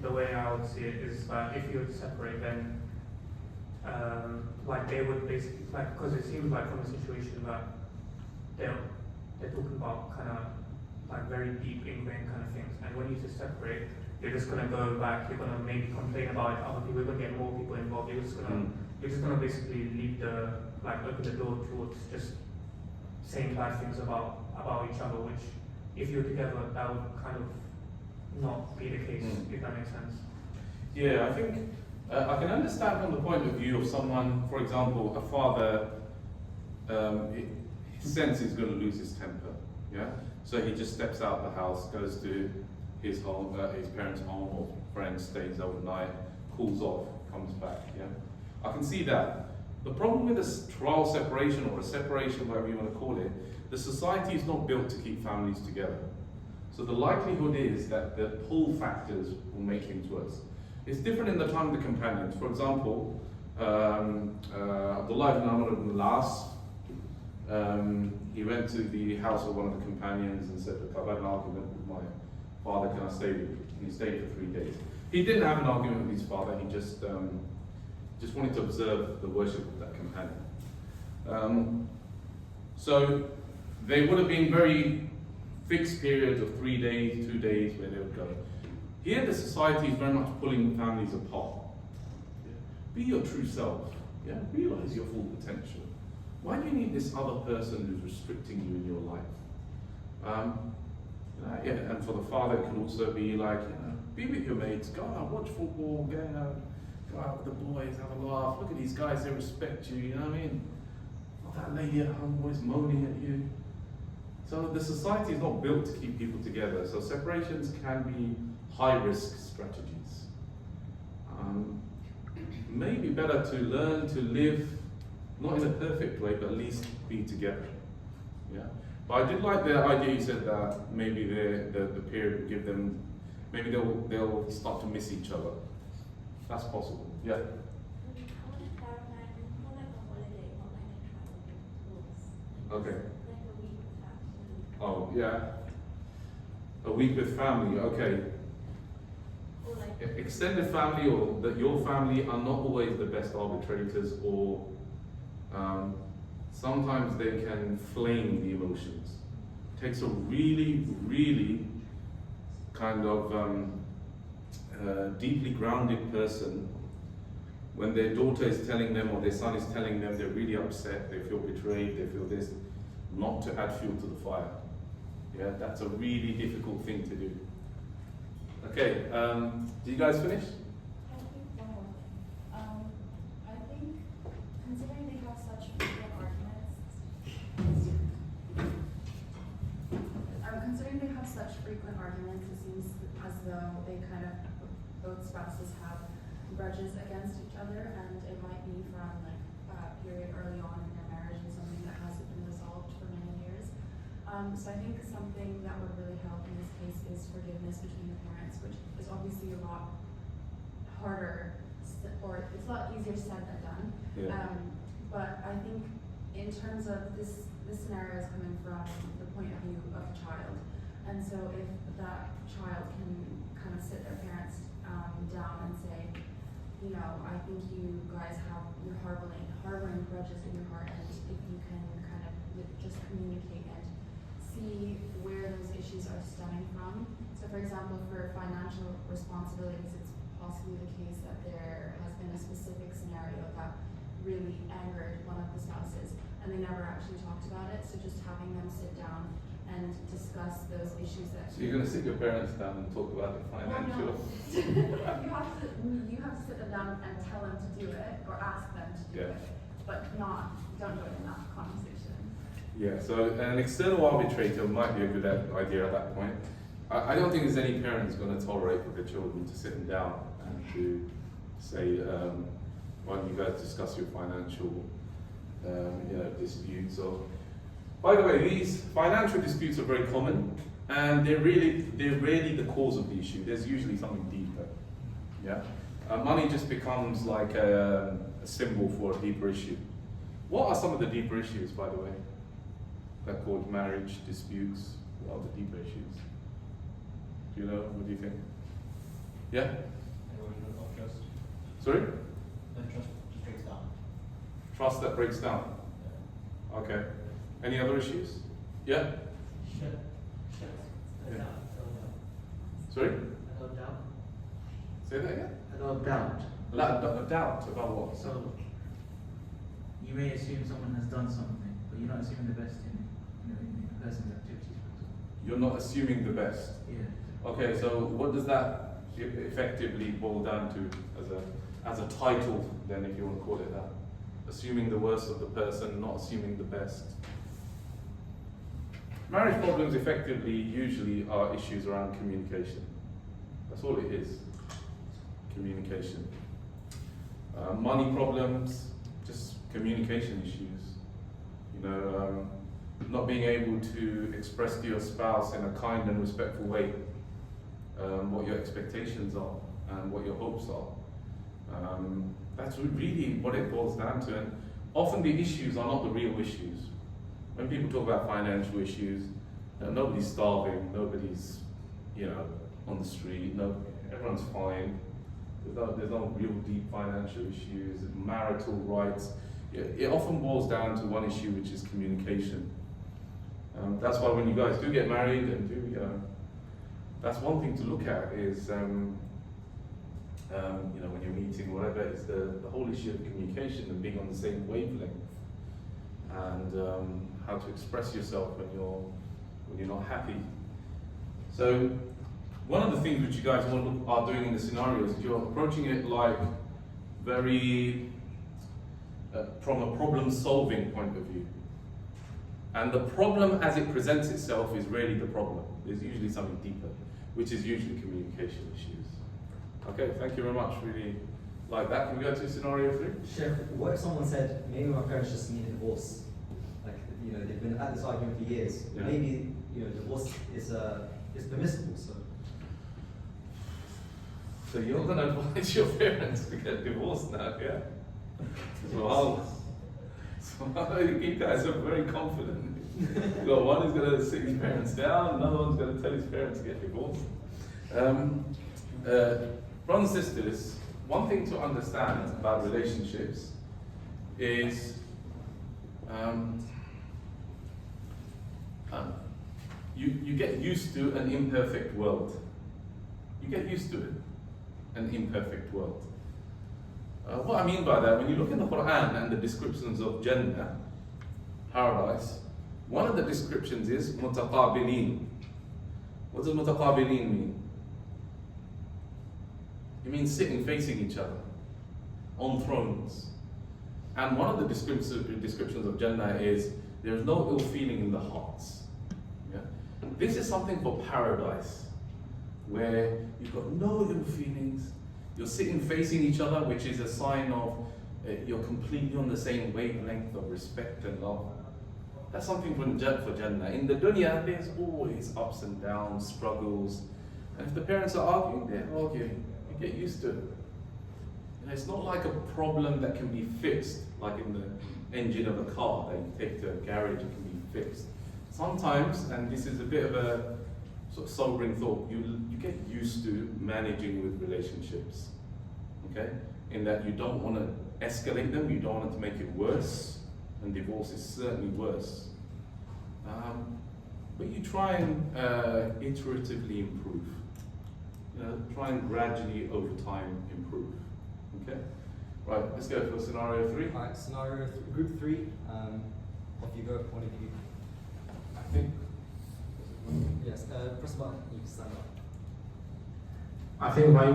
the way I would see it is that if you were to separate, then like they would basically because it seems like from the situation that they're talking about kind of like very deep ingrained kind of things, and when you just separate, you're just gonna go back. You're gonna maybe complain about it. Other people, you're gonna get more people involved. You're just gonna basically leave open the door towards just saying bad things about each other, which if you're together, that would kind of not be the case, if that makes sense. Yeah, I think I can understand from the point of view of someone, for example, a father, he senses he's going to lose his temper, yeah? So he just steps out the house, goes to his home, his parents' home or friends, stays overnight, cools off, comes back, yeah? I can see that. The problem with this trial separation or a separation, whatever you want to call it, the society is not built to keep families together. So the likelihood is that the pull factors will make things worse. It's different in the time of the companions. For example, Abdullah ibn Amr ibn al-As, he went to the house of one of the companions and said, look, I've had an argument with my father, can I stay with you? And he stayed for 3 days. He didn't have an argument with his father, he just wanted to observe the worship of that companion. So they would have been very fixed periods of 3 days, 2 days where they would go. Here the society is very much pulling families apart. Yeah. Be your true self. Yeah? Realize your full potential. Why do you need this other person who's restricting you in your life? Yeah, and for the father it can also be like, be with your mates, go out, watch football, go out with the boys, have a laugh, look at these guys, they respect you, you know what I mean? Not that lady at home always moaning at you. So the society is not built to keep people together, so separations can be high-risk strategies. Maybe better to learn to live, not in a perfect way, but at least be together. Yeah. But I did like the idea you said that maybe the period will give them, maybe they'll start to miss each other. That's possible. Yeah. Okay. Oh yeah. A week with family. Okay. Extended family or your family are not always the best arbitrators, or sometimes they can flame the emotions. It takes a really, really kind of deeply grounded person, when their daughter is telling them or their son is telling them they're really upset, they feel betrayed, they feel this, not to add fuel to the fire. Yeah, that's a really difficult thing to do. Okay, do you guys finish? I think one more thing. I think considering they have such frequent arguments, it seems as though they kind of, both spouses have grudges against each other, and it might be from like a period early on in their marriage and something that hasn't been resolved for many years. So I think something that would really help in this case is forgiveness between the parents, which is obviously a lot harder, or it's a lot easier said than done. Yeah. But I think in terms of this scenario is coming from the point of view of a child, and so if that child can kind of sit their parents down and say, you know, I think you guys you're harboring grudges in your heart, and if you can kind of just communicate and see where those issues are stemming from. So for example, for financial responsibilities, it's possibly the case that there has been a specific scenario that really angered one of the spouses, and they never actually talked about it. So just having them sit down and discuss those issues that. So you're going to sit your parents down and talk about the financial. Well, no. you have to sit them down and tell them to do it, or ask them to do it. but don't do it in that conversation. Yeah, so an external arbitrator might be a good idea at that point. I don't think there's any parent who's going to tolerate for their children to sit them down and to say, why don't you guys discuss your financial disputes. Or, by the way, these financial disputes are very common, and they're rarely the cause of the issue. There's usually something deeper. Yeah, money just becomes like a symbol for a deeper issue. What are some of the deeper issues, by the way, that cause marriage disputes? What are the deeper issues? Do you know? What do you think? Yeah? Erosion of trust. Sorry? When trust just breaks down. Trust that breaks down. Yeah. Okay. Any other issues? Yeah? Yeah. Sorry? Doubt. Say that again? Doubt. Doubt about what? So you may assume someone has done something, but you're not assuming the best in the person's activities, for example. You're not assuming the best. Yeah. Okay, so what does that effectively boil down to as a title, then, if you want to call it that? Assuming the worst of the person, not assuming the best. Marriage problems effectively usually are issues around communication. That's all it is. Communication. Money problems, just communication issues. Not being able to express to your spouse in a kind and respectful way what your expectations are and what your hopes are. That's really what it boils down to. And often the issues are not the real issues. When people talk about financial issues, nobody's starving, nobody's on the street, everyone's fine. There's no real deep financial issues, marital rights. It often boils down to one issue, which is communication. That's why when you guys do get married and that's one thing to look at is, when you're meeting, whatever, it's the whole issue of communication and being on the same wavelength, and how to express yourself when you're not happy. So one of the things which you guys are doing in the scenarios is you're approaching it like very from a problem-solving point of view. And the problem as it presents itself is really the problem. There's usually something deeper, which is usually communication issues. Okay, thank you very much. Really like that. Can we go to scenario 3? Chef, what if someone said, maybe my parents just need a divorce? Like, they've been at this argument for years. Yeah. Maybe, divorce is permissible, so. So you're going to advise your parents to get divorced now, yeah? So you guys are very confident. One is going to sit his parents down, another one's going to tell his parents to get divorced. Brothers and sisters, one thing to understand about relationships is you get used to an imperfect world. You get used to it, an imperfect world. What I mean by that, when you look in the Quran and the descriptions of Jannah, paradise, one of the descriptions is mutaqabilin. What does mutaqabilin mean? It means sitting facing each other on thrones. And one of the descriptions of Jannah is there is no ill feeling in the hearts. Yeah? This is something for paradise, where you've got no ill feelings. You're sitting facing each other, which is a sign of you're completely on the same wavelength of respect and love. That's something for Jannah. In the dunya, there's always ups and downs, struggles. And if the parents are arguing, they're arguing. You get used to it. It's not like a problem that can be fixed, like in the engine of a car that you take to a garage, it can be fixed. Sometimes, and this is a bit of a sort of sobering thought, you get used to managing with relationships, okay? In that you don't want to escalate them, you don't want it to make it worse, and divorce is certainly worse. But you try and iteratively improve. Try and gradually over time improve, okay? Right, let's go for scenario 3. All right, scenario group 3. Off you go, one of you. I think. Yes, press button, you can stand up. I think my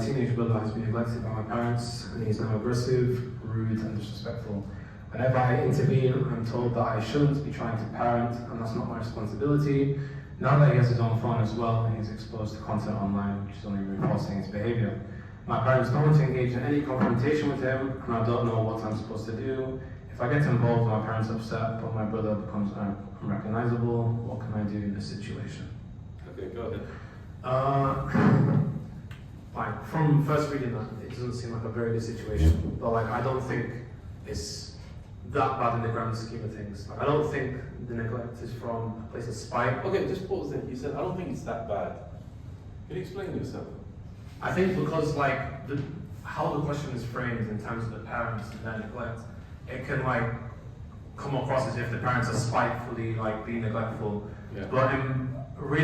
teenage brother has been neglected by my parents, and he's now aggressive, rude and disrespectful. Whenever I intervene, I'm told that I shouldn't be trying to parent, and that's not my responsibility. Now that he has his own phone as well, he's exposed to content online, which is only reinforcing his behavior. My parents don't want to engage in any confrontation with him, and I don't know what I'm supposed to do. If I get involved, my parents are upset, but my brother becomes unrecognizable. What can I do in this situation? Okay, go ahead. Like, from first reading that, it doesn't seem like a very good situation. But like, I don't think it's that bad in the grand scheme of things. Like, I don't think the neglect is from a place of spite. Okay, just pause there. You said, I don't think it's that bad. Can you explain yourself? I think because like how the question is framed in terms of the parents and their neglect, it can like come across as if the parents are spitefully like being neglectful. Yeah. But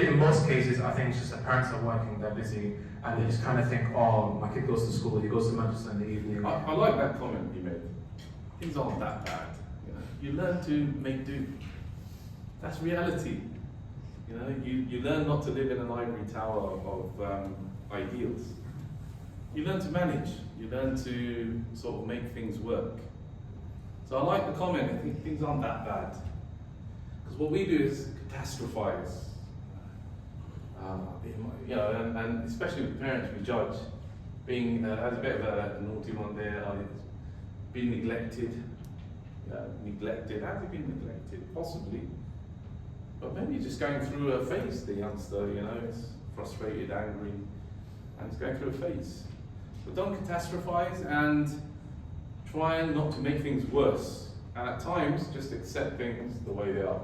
in most cases, I think it's just the parents are working, they're busy, and they just kind of think, oh, my kid goes to school, he goes to Manchester in the evening. I like that comment you made. Things aren't that bad. You learn to make do. That's reality. You learn not to live in an ivory tower of ideals. You learn to manage. You learn to sort of make things work. So I like the comment. I think things aren't that bad. Because what we do is catastrophize. And especially with parents, we judge. Being as a bit of a naughty one there, being neglected. Neglected. Has he been neglected? Possibly. But maybe he's just going through a phase, the youngster, it's frustrated, angry, and he's going through a phase. But don't catastrophize and try not to make things worse. And at times, just accept things the way they are,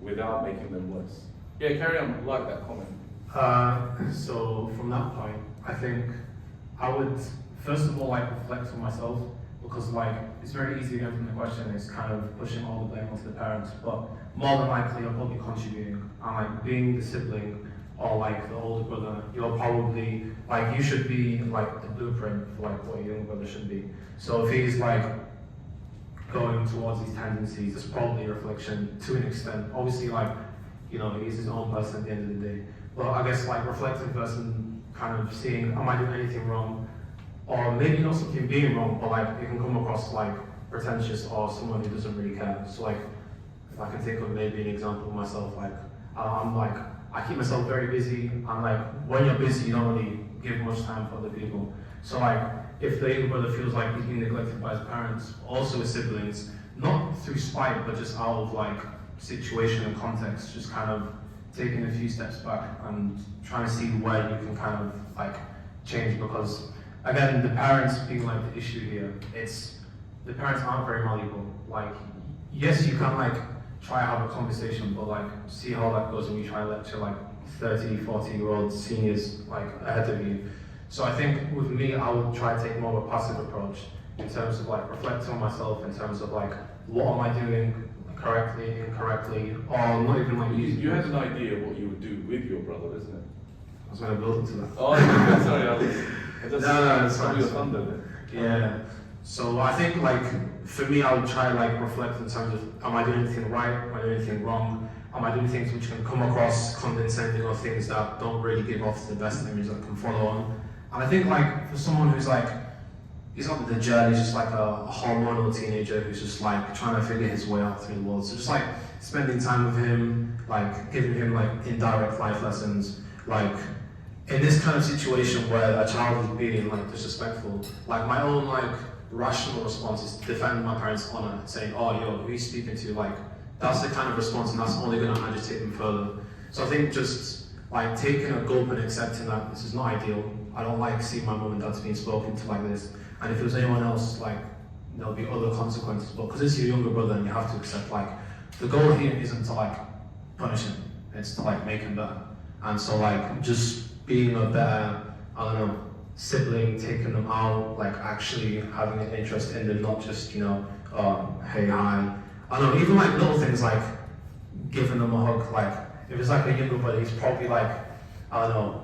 without making them worse. Yeah, carry on, I like that comment. So from that point, I think I would first of all like reflect on myself, because like it's very easy again from the question is kind of pushing all the blame onto the parents, but more than likely you're probably contributing, and like being the sibling or like the older brother, you're probably like you should be like the blueprint for like what your younger brother should be. So if he's like going towards these tendencies, it's probably a reflection to an extent. Obviously like he's his own person at the end of the day. But I guess like reflecting first and kind of seeing, am I doing anything wrong? Or maybe not something being wrong, but like it can come across like pretentious or someone who doesn't really care. So like, if I can think of maybe an example of myself, like I keep myself very busy, and like when you're busy, you don't really give much time for other people. So like, if the younger brother feels like he's being neglected by his parents, also his siblings, not through spite, but just out of like situation and context, just kind of taking a few steps back and trying to see where you can kind of like change, because again, the parents being like the issue here, the parents aren't very malleable. Like, yes, you can like try to have a conversation, but like see how that goes when you try to lecture like 30, 40-year-old seniors like ahead of you. So I think with me, I would try to take more of a passive approach in terms of like reflecting on myself, in terms of like, what am I doing correctly, incorrectly, or not even like using. You had an idea what you would do with your brother, isn't it? I was going to build into that. Oh, sorry, No, it's fine. Your thunder. Yeah. So I think like for me, I would try like reflect in terms of, am I doing anything right? Am I doing anything wrong? Am I doing things which can come across condescending, or things that don't really give off the best image that can follow on? And I think like for someone who's like, he's not the journey, he's just like a hormonal teenager who's just like trying to figure his way out through the world. So just like spending time with him, like giving him like indirect life lessons, like in this kind of situation where a child is being like disrespectful, like my own like rational response is to defend my parents' honor, saying, oh yo, who are you speaking to? Like that's the kind of response, and that's only going to agitate them further. So I think just like taking a gulp and accepting that this is not ideal. I don't like seeing my mum and dad being spoken to like this. And if it was anyone else, like there'll be other consequences. But because it's your younger brother, and you have to accept like the goal here isn't to like punish him; it's to like make him better. And so like just being a better, I don't know, sibling, taking them out, like actually having an interest in them, not just hey hi. I don't know, even like little things like giving them a hug. Like if it's like a younger brother, he's probably like I don't know,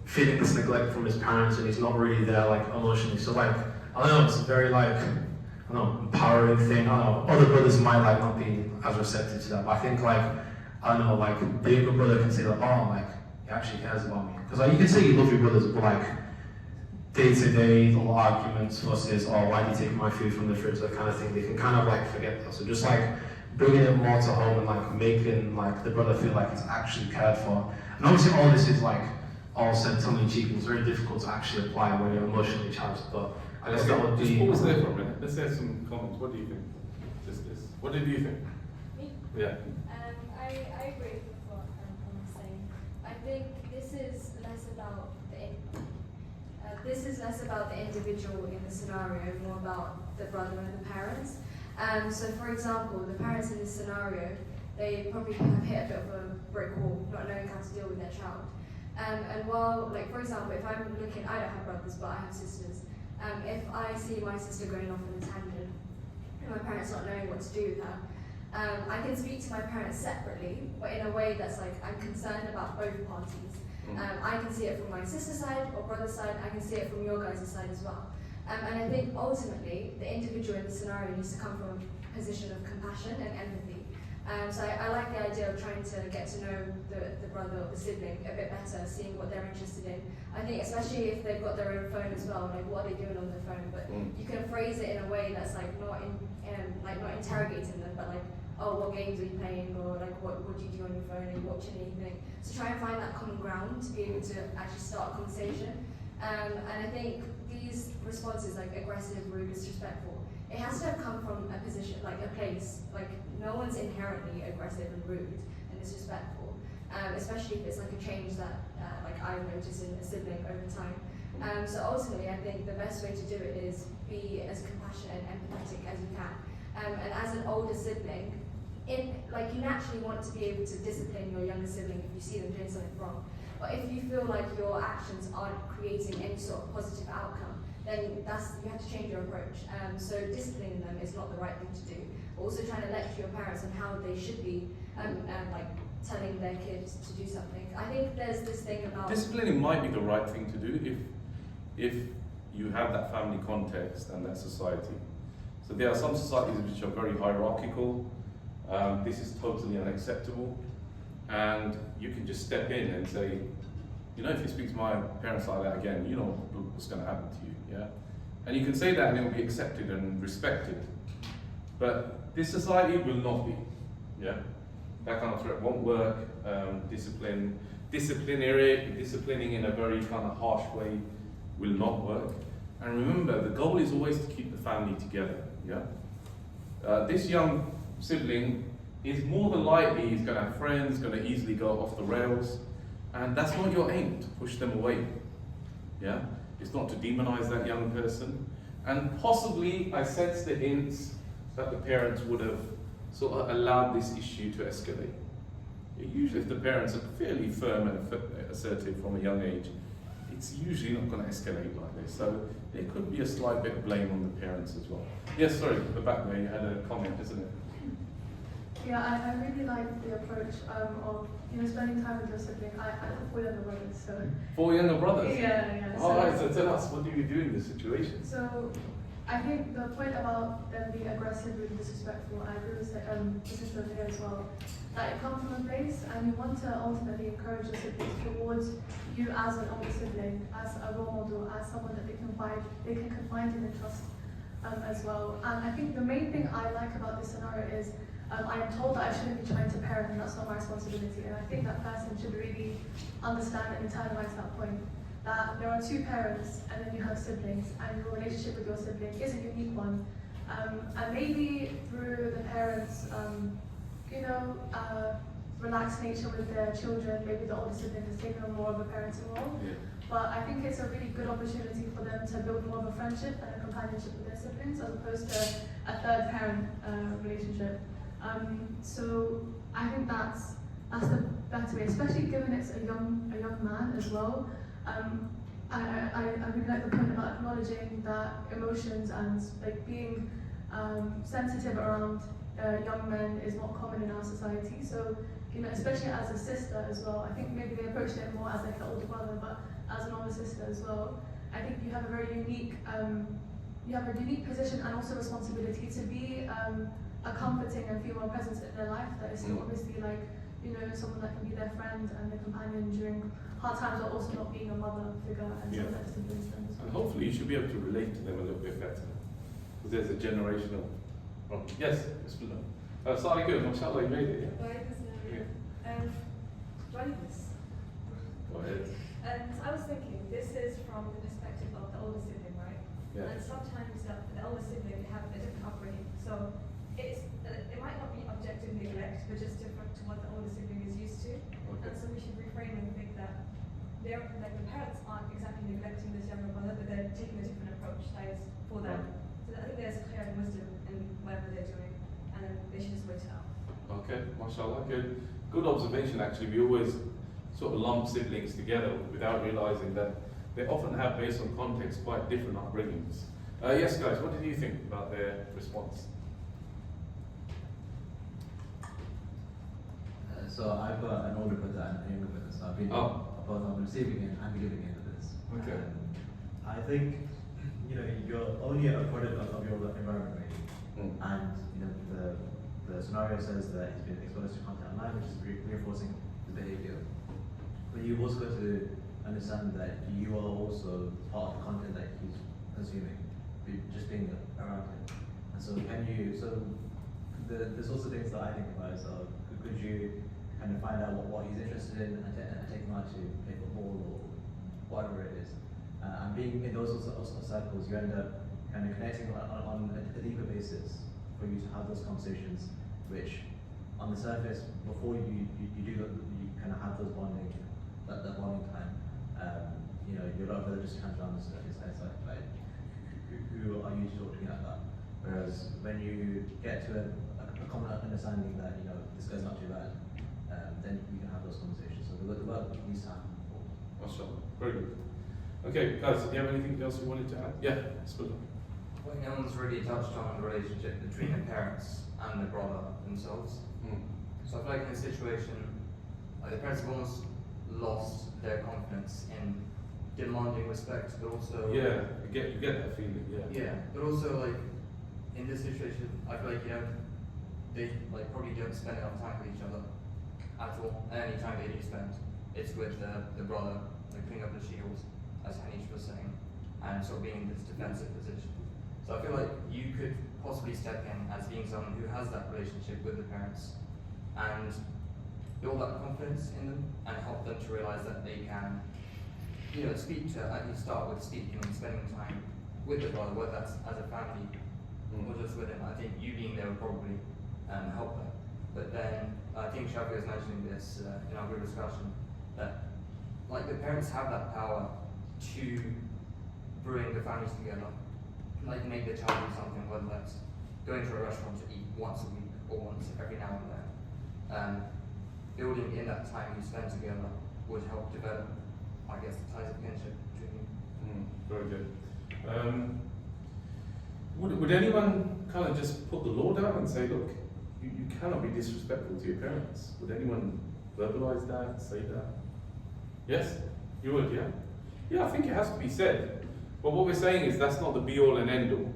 feeling this neglect from his parents, and he's not really there like emotionally. So like I don't know, it's a very like I don't know, empowering thing. I don't know, other brothers might like not be as receptive to that, but I think like I don't know, like the younger brother can say like, oh, like he actually cares about me, because like you can say you love your brothers, but like day-to-day little arguments versus, oh, why are you taking my food from the fridge, that kind of thing. They can kind of like forget that. So just like bringing it more to home and like making like the brother feel like he's actually cared for. And obviously all this is like all said tongue in cheek, and it's very difficult to actually apply when you're emotionally charged. But I guess that would be. Just pause there for a minute. Let's hear some comments. What do you think? Just this. What did you think? Me? Yeah. I agree with what I'm saying. I think this is less about the individual in the scenario, more about the brother and the parents. So for example, the parents in this scenario, they probably have hit a bit of a brick wall, not knowing how to deal with their child. And while, like for example, if I'm looking, I don't have brothers, but I have sisters. If I see my sister going off on a tangent, and my parents not knowing what to do with her, I can speak to my parents separately, but in a way that's like, I'm concerned about both parties. I can see it from my sister's side or brother's side, I can see it from your guys' side as well. And I think ultimately, the individual in the scenario needs to come from a position of compassion and empathy. So I like the idea of trying to get to know the brother or the sibling a bit better, seeing what they're interested in. I think especially if they've got their own phone as well, like what are they doing on their phone? But you can phrase it in a way that's like not interrogating them, but like, oh, what games are you playing, or like what do you do on your phone? Are you watching anything? So try and find that common ground to be able to actually start a conversation. And I think these responses, like aggressive, rude, disrespectful, it has to have come from a position, like a place, like no one's inherently aggressive and rude and disrespectful, especially if it's like a change that like I've noticed in a sibling over time. So ultimately, I think the best way to do it is be as compassionate and empathetic as you can. And as an older sibling, you naturally want to be able to discipline your younger sibling if you see them doing something wrong. But if you feel like your actions aren't creating any sort of positive outcome, then you have to change your approach. So disciplining them is not the right thing to do. Also trying to lecture your parents on how they should be like telling their kids to do something. I think there's this thing about disciplining might be the right thing to do if you have that family context and that society. So there are some societies which are very hierarchical. This is totally unacceptable, and you can just step in and say, you know, if you speak to my parents like that again, you know what's going to happen to you, yeah? And you can say that and it will be accepted and respected. But this society will not be, yeah? That kind of threat won't work. Disciplining in a very kind of harsh way will not work. And remember, the goal is always to keep the family together, yeah? This young sibling is more than likely he's going to have friends, going to easily go off the rails, and that's not your aim, to push them away, yeah? It's not to demonize that young person, and possibly I sense the hints that the parents would have sort of allowed this issue to escalate. Usually if the parents are fairly firm and assertive from a young age, it's usually not going to escalate like this. So there could be a slight bit of blame on the parents as well. Yes, sorry, the back there, you had a comment, isn't it? Yeah, I really like the approach of spending time with your sibling. I have 4 younger brothers, so. 4 younger brothers? Yeah. All right, so tell us, what do you do in this situation? So, I think the point about them being aggressive and disrespectful, I agree with the sister over here as well, that it comes from a place, and you want to ultimately encourage your siblings towards you as an older sibling, as a role model, as someone that they can confide in and trust as well. And I think the main thing I like about this scenario is I am told that I shouldn't be trying to parent, and that's not my responsibility. And I think that person should really understand and internalize that point. That there are 2 parents, and then you have siblings, and your relationship with your sibling is a unique one. And maybe through the parents, relaxed nature with their children, maybe the older sibling has taken on more of a parenting role. Yeah. But I think it's a really good opportunity for them to build more of a friendship and a companionship with their siblings, as opposed to a third parent relationship. So I think that's the better way, especially given it's a young man as well. I really like the point about acknowledging that emotions and like being sensitive around young men is not common in our society. So especially as a sister as well, I think maybe they approached it more as like an older brother, but as an older sister as well, I think you have a very unique position and also responsibility to be a comforting and female presence in their life that is still obviously like someone that can be their friend and their companion during hard times, while also not being a mother figure and someone that can influence them as well. And hopefully you should be able to relate to them a little bit better. Because there's a generational problem. Yes, Bismillah. Starting good, mashallah, you made it, yeah? Brightness. Go ahead. And I was thinking, this is from the perspective of the older sibling, right? Yeah. And sometimes the elder sibling have a different upbringing, so it might not be objective neglect, but just different to what the older sibling is used to. Okay. And so we should reframe and think that the parents aren't exactly neglecting this younger brother, but they're taking a different approach that is for them. So I think there's clear wisdom in whatever they're doing, and they should just wait it out. Okay, mashallah, good. Good observation actually. We always sort of lump siblings together without realizing that they often have, based on context, quite different upbringings. Yes, guys, what did you think about their response? So I've got an older brother and a younger brother, so I've been both on the receiving end and the giving end of this. Okay. I think you're only a product of your environment, really. And the scenario says that he's been exposed to content online, which is reinforcing his behavior. But you've also got to understand that you are also part of the content that he's consuming, just being around him. And so there's also things that I think about. So could you kind of find out what he's interested in and take him out to play football or whatever it is. And being in those sorts of cycles, you end up kind of connecting on a deeper basis for you to have those conversations, which on the surface, before you kind of have those that bonding time, your love brother just comes around and it's like, who are you talking like that? Whereas when you get to a common understanding that, this guy's not too bad, then you can have those conversations. So the work needs to happen before. Mashallah, very good. Okay, guys, do you have anything else you wanted to add? Yeah, Bismillah. Well, no one's really touched on the relationship between the parents and the brother themselves. So I feel like in this situation, the parents have almost lost their confidence in demanding respect, but also Yeah, you get that feeling. Yeah, but also like in this situation, I feel like they probably don't spend enough time with each other at all. And any time they do spend, it's with the brother, putting up the shield, as Hanifa was saying, and sort of being in this defensive position. So I feel like you could possibly step in as being someone who has that relationship with the parents and build that confidence in them and help them to realize that they can, speak to, at least start with speaking and spending time with the brother, whether that's as a family or just with him. I think you being there would probably help them. But then I think Shafi was mentioning this in our group discussion, that the parents have that power to bring the families together, make the child do something, whether that's going to a restaurant to eat once a week or once every now and then. Building in that time you spend together would help develop, I guess, the ties of kinship between you. Very good. Would anyone kind of just put the law down and say, look, you cannot be disrespectful to your parents? Would anyone verbalize that, say that? Yes? You would, yeah? Yeah, I think it has to be said. But what we're saying is that's not the be-all and end-all.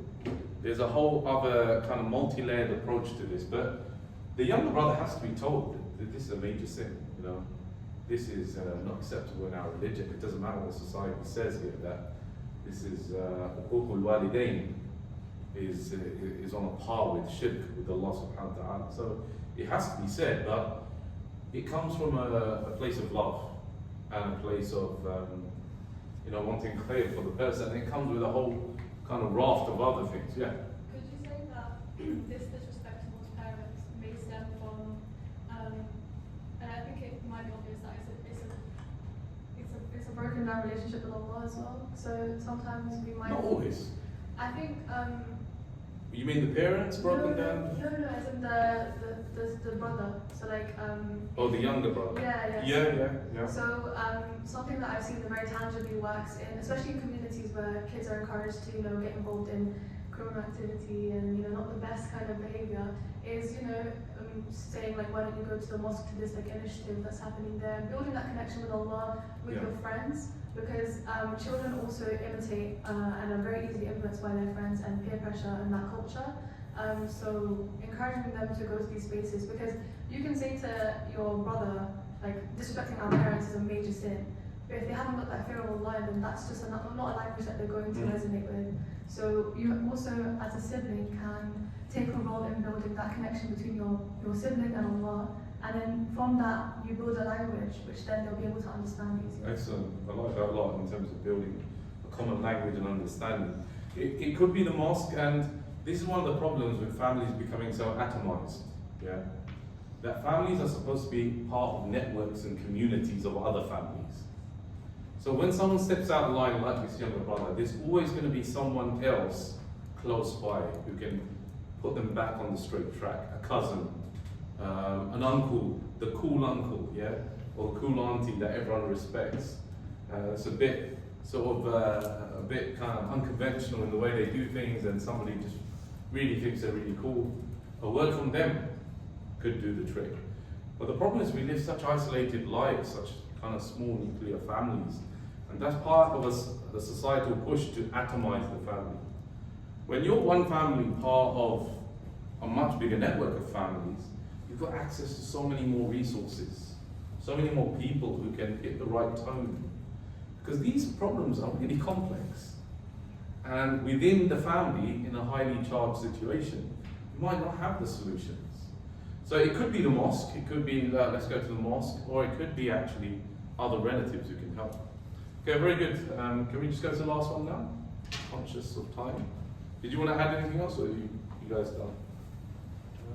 There's a whole other kind of multi-layered approach to this. But the younger brother has to be told that this is a major sin, This is not acceptable in our religion. It doesn't matter what society says here, that this is uququl walidain is on a par with shirk with Allah subhanahu wa ta'ala. So it has to be said, but it comes from a place of love and a place of wanting clear for the person. And it comes with a whole kind of raft of other things. Yeah. Could you say that this disrespect towards parents may stem from, and I think it might be obvious that it's a broken down relationship with Allah as well. So sometimes we might. Not always. I think. You mean the parents broken down? No, as in the brother. So Oh, the younger brother. Yeah. So something that I've seen that very tangibly works in, especially in communities where kids are encouraged to get involved in criminal activity and not the best kind of behavior, is saying why don't you go to the mosque to this initiative that's happening there, building that connection with Allah, with your friends, because children also imitate and are very easily influenced by their friends and peer pressure and that culture. So encouraging them to go to these spaces, because you can say to your brother, like, disrespecting our parents is a major sin. But if they haven't got that fear of Allah, then that's just not a language that they're going to resonate with. So you also, as a sibling, can take a role in building that connection between your sibling and Allah. And then from that, you build a language which then they'll be able to understand easier. Excellent. I like that a lot in terms of building a common language and understanding. It could be the mosque, and this is one of the problems with families becoming so atomized. Yeah, that families are supposed to be part of networks and communities of other families. So when someone steps out of line like this younger brother, there's always going to be someone else close by who can put them back on the straight track. A cousin, an uncle, the cool uncle, yeah, or the cool auntie that everyone respects. It's a bit sort of a bit kind of unconventional in the way they do things, and somebody just really thinks they're really cool. A word from them could do the trick. But the problem is we live such isolated lives, such kind of small nuclear families, and that's part of the societal push to atomize the family. When you're one family part of a much bigger network of families, you've got access to so many more resources, so many more people who can hit the right tone. Because these problems are really complex. And within the family, in a highly charged situation, you might not have the solutions. So it could be the mosque, it could be let's go to the mosque, or it could be actually other relatives who can help. Okay, very good. Can we just go to the last one now? Conscious of time. Did you want to add anything else, or are you guys done?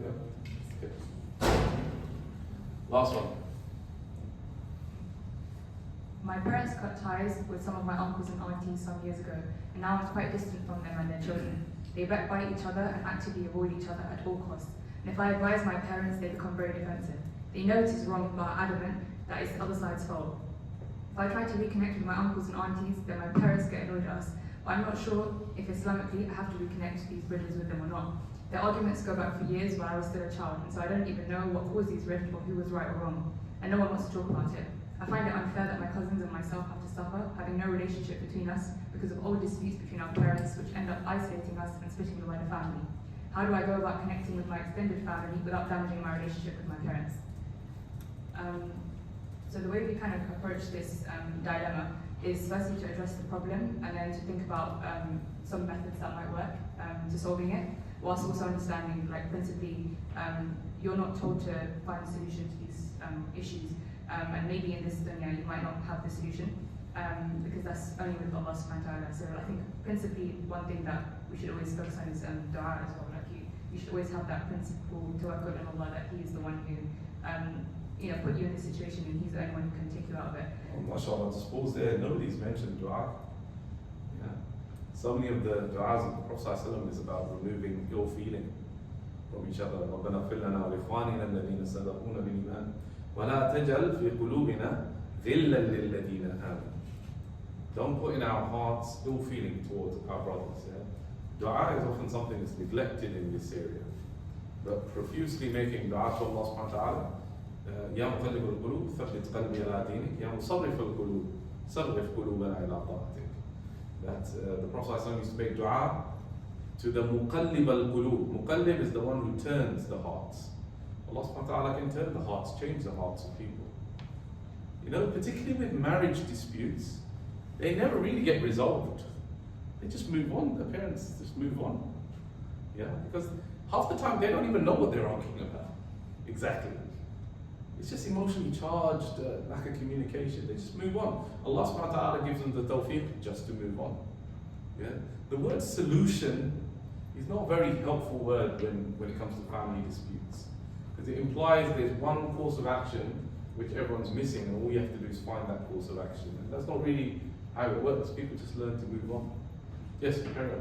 Yeah. Okay. Last one. My parents cut ties with some of my uncles and aunties some years ago, and now I'm quite distant from them and their children. They backbite each other and actively avoid each other at all costs. And if I advise my parents, they become very defensive. They know it is wrong, but are adamant that it's the other side's fault. If I try to reconnect with my uncles and aunties, then my parents get annoyed at us. But I'm not sure if Islamically I have to reconnect these bridges with them or not. Their arguments go back for years while I was still a child, and so I don't even know what caused these rifts or who was right or wrong. And no one wants to talk about it. I find it unfair that my cousins and myself have to suffer, having no relationship between us because of old disputes between our parents, which end up isolating us and splitting the wider family. How do I go about connecting with my extended family without damaging my relationship with my parents? So the way we kind of approach this dilemma is firstly to address the problem, and then to think about some methods that might work to solving it, whilst also understanding, like, principally, you're not told to find a solution to these issues. And maybe in this dunya you might not have the solution, because that's only with Allah subhanahu wa ta'ala. So I think principally one thing that we should always focus on is dua as well. Like you should always have that principle to work on Allah, that He is the one who put you in this situation, and He's the only one who can take you out of it. Oh, mashallah, just pause there. Nobody's mentioned dua. Yeah. So many of the du'as of the Prophet ﷺ is about removing ill feeling from each other. رَبَّنَا اغْفِرْ لَنَا وَلِإِخْوَانِنَا الَّذِينَ سَبَقُونَا بِالْإِيمَانِ وَلَا تَجْعَلْ فِي قُلُوبِنَا غِلًّا لِلَّذِينَ آمَنُوا. Don't put in our hearts ill feeling towards our brothers. Yeah? Dua is often something that's neglected in this area. But profusely making dua to Allah subhanahu wa ta'ala, يَا مُقَلِّبُ الْقُلُوبِ ثَبِّتْ قَلْبِي عَلَىٰ دِينِكَ يَا مُصَرِّفَ الْقُلُوبِ صَرِّفْ قُلُوبَنَا إِلَىٰ طَاعَتِكَ. That the Prophet ﷺ used to make dua to the muqallib al-qulub. Muqallib is the one who turns the hearts. Allah subhanahu wa ta'ala can turn the hearts, change the hearts of people. You know, particularly with marriage disputes, they never really get resolved. They just move on, the parents just move on. Yeah, because half the time they don't even know what they're arguing about. Exactly. It's just emotionally charged, lack of communication. They just move on. Allah subhanahu wa ta'ala gives them the tawfiq just to move on. Yeah? The word solution is not a very helpful word when it comes to family disputes. Because it implies there's one course of action which everyone's missing, and all you have to do is find that course of action. And that's not really how it works. People just learn to move on. Yes, carry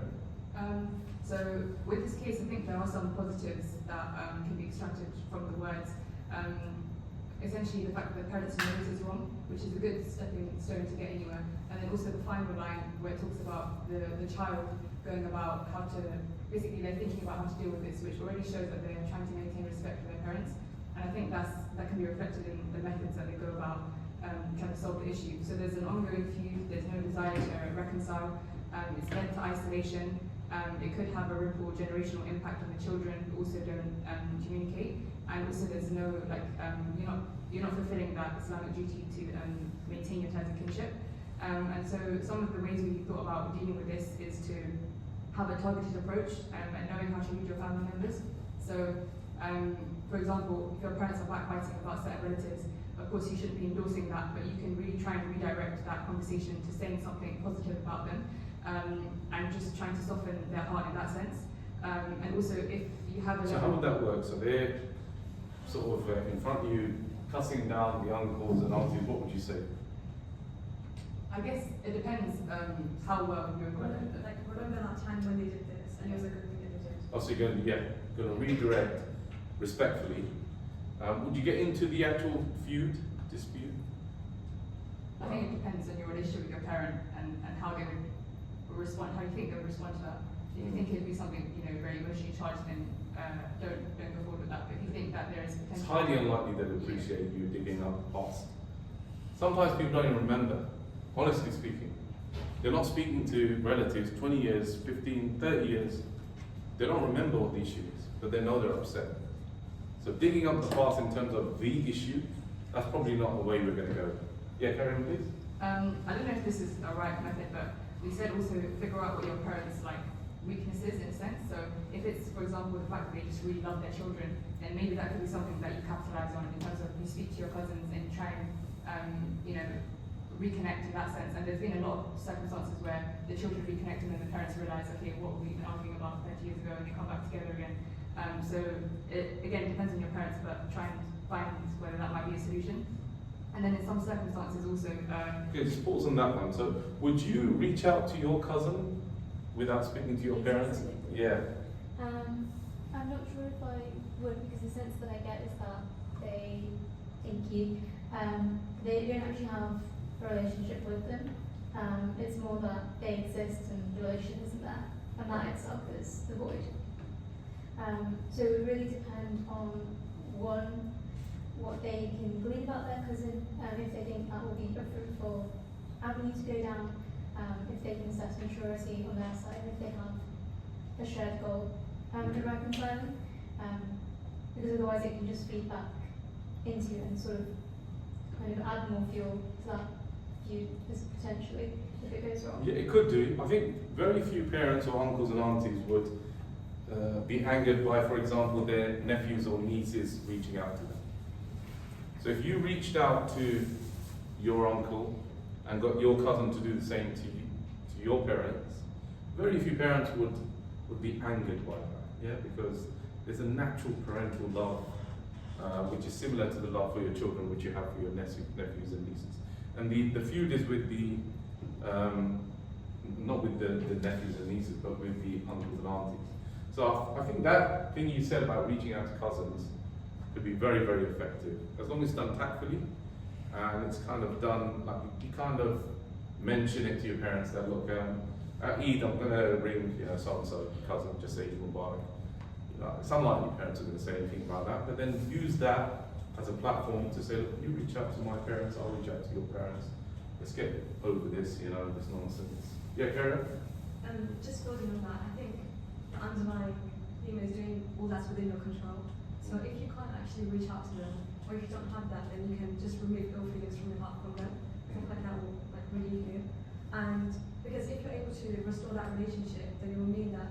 on. So with this case, I think there are some positives that can be extracted from the words. Essentially, the fact that the parents know this is wrong, which is a good stepping stone to get anywhere. And then also the final line where it talks about the child going about how to, basically they're thinking about how to deal with this, which already shows that they're trying to maintain respect for their parents. And I think that can be reflected in the methods that they go about trying to solve the issue. So there's an ongoing feud, there's no desire to reconcile, it's led to isolation. It could have a ripple generational impact on the children who also don't communicate. and also there's no you're not fulfilling that Islamic duty to maintain your ties of kinship. And so some of the ways we thought about dealing with this is to have a targeted approach and knowing how to read your family members. So, for example, if your parents are backbiting about certain relatives, of course you shouldn't be endorsing that, but you can really try and redirect that conversation to saying something positive about them, and just trying to soften their heart in that sense. And also if you have a So how would that work? So they're sort of in front of you, cussing down the uncles and aunties, what would you say? I guess it depends how well you're going to. Like, remember that time when they did this, and it was a good thing that they did. Oh, so you're going to redirect respectfully. Would you get into the actual dispute? I think it depends on your relationship with your parent and how they would respond, how you think they would respond to that. If you think it'd be something, very emotionally charged, then don't go forward with that. But if you think that there is potential, It's highly unlikely they'd appreciate you digging up the past. Sometimes people don't even remember, honestly speaking. They're not speaking to relatives 20 years, 15, 30 years. They don't remember what the issue is, but they know they're upset. So digging up the past in terms of the issue, that's probably not the way we're going to go. Yeah, carry on, please. I don't know if this is a right method, but we said also figure out what your parents' weaknesses in a sense. So if it's, for example, the fact that they just really love their children, then maybe that could be something that you capitalize on in terms of you speak to your cousins and try and reconnect in that sense. And there's been a lot of circumstances where the children reconnect and then the parents realize, okay, what were we been arguing about 30 years ago, and they come back together again. So it again depends on your parents, but try and find whether that might be a solution. And then in some circumstances also. Okay, just pause on that one. So would you reach out to your cousin without speaking to your parents? Yeah. I'm not sure if I would, because the sense that I get is that they don't actually have a relationship with them. It's more that they exist and the relation isn't there, and that itself is the void. So it would really depend on what they can glean about their cousin, if they think that will be a fruitful avenue to go down, if they can assess maturity on their side, if they have a shared goal in reconciling, because otherwise it can just feed back into and sort of kind of add more fuel to that feud potentially if it goes wrong. Yeah, it could do. I think very few parents or uncles and aunties would be angered by, for example, their nephews or nieces reaching out to them. So if you reached out to your uncle and got your cousin to do the same to you, to your parents, very few parents would be angered by that, yeah, because there's a natural parental love, which is similar to the love for your children, which you have for your nephews and nieces. And the feud is with the, not with the nephews and nieces, but with the uncles and aunties. So I think that thing you said about reaching out to cousins could be very, very effective, as long as it's done tactfully, and it's kind of done, like you kind of mention it to your parents that, look, at Eid I'm going to ring, so-and-so cousin, just say Eid Mubarak. It's unlikely parents are going to say anything about that, but then use that as a platform to say, look, you reach out to my parents, I'll reach out to your parents. Let's get over this, this nonsense. Yeah, Karen? Just building on that, I think the underlying theme is doing all that's within your control. So if you can't actually reach out to them, or if you don't have that, then you can just remove ill feelings from your heart from them. Something like that will relieve you. And because if you're able to restore that relationship, then it will mean that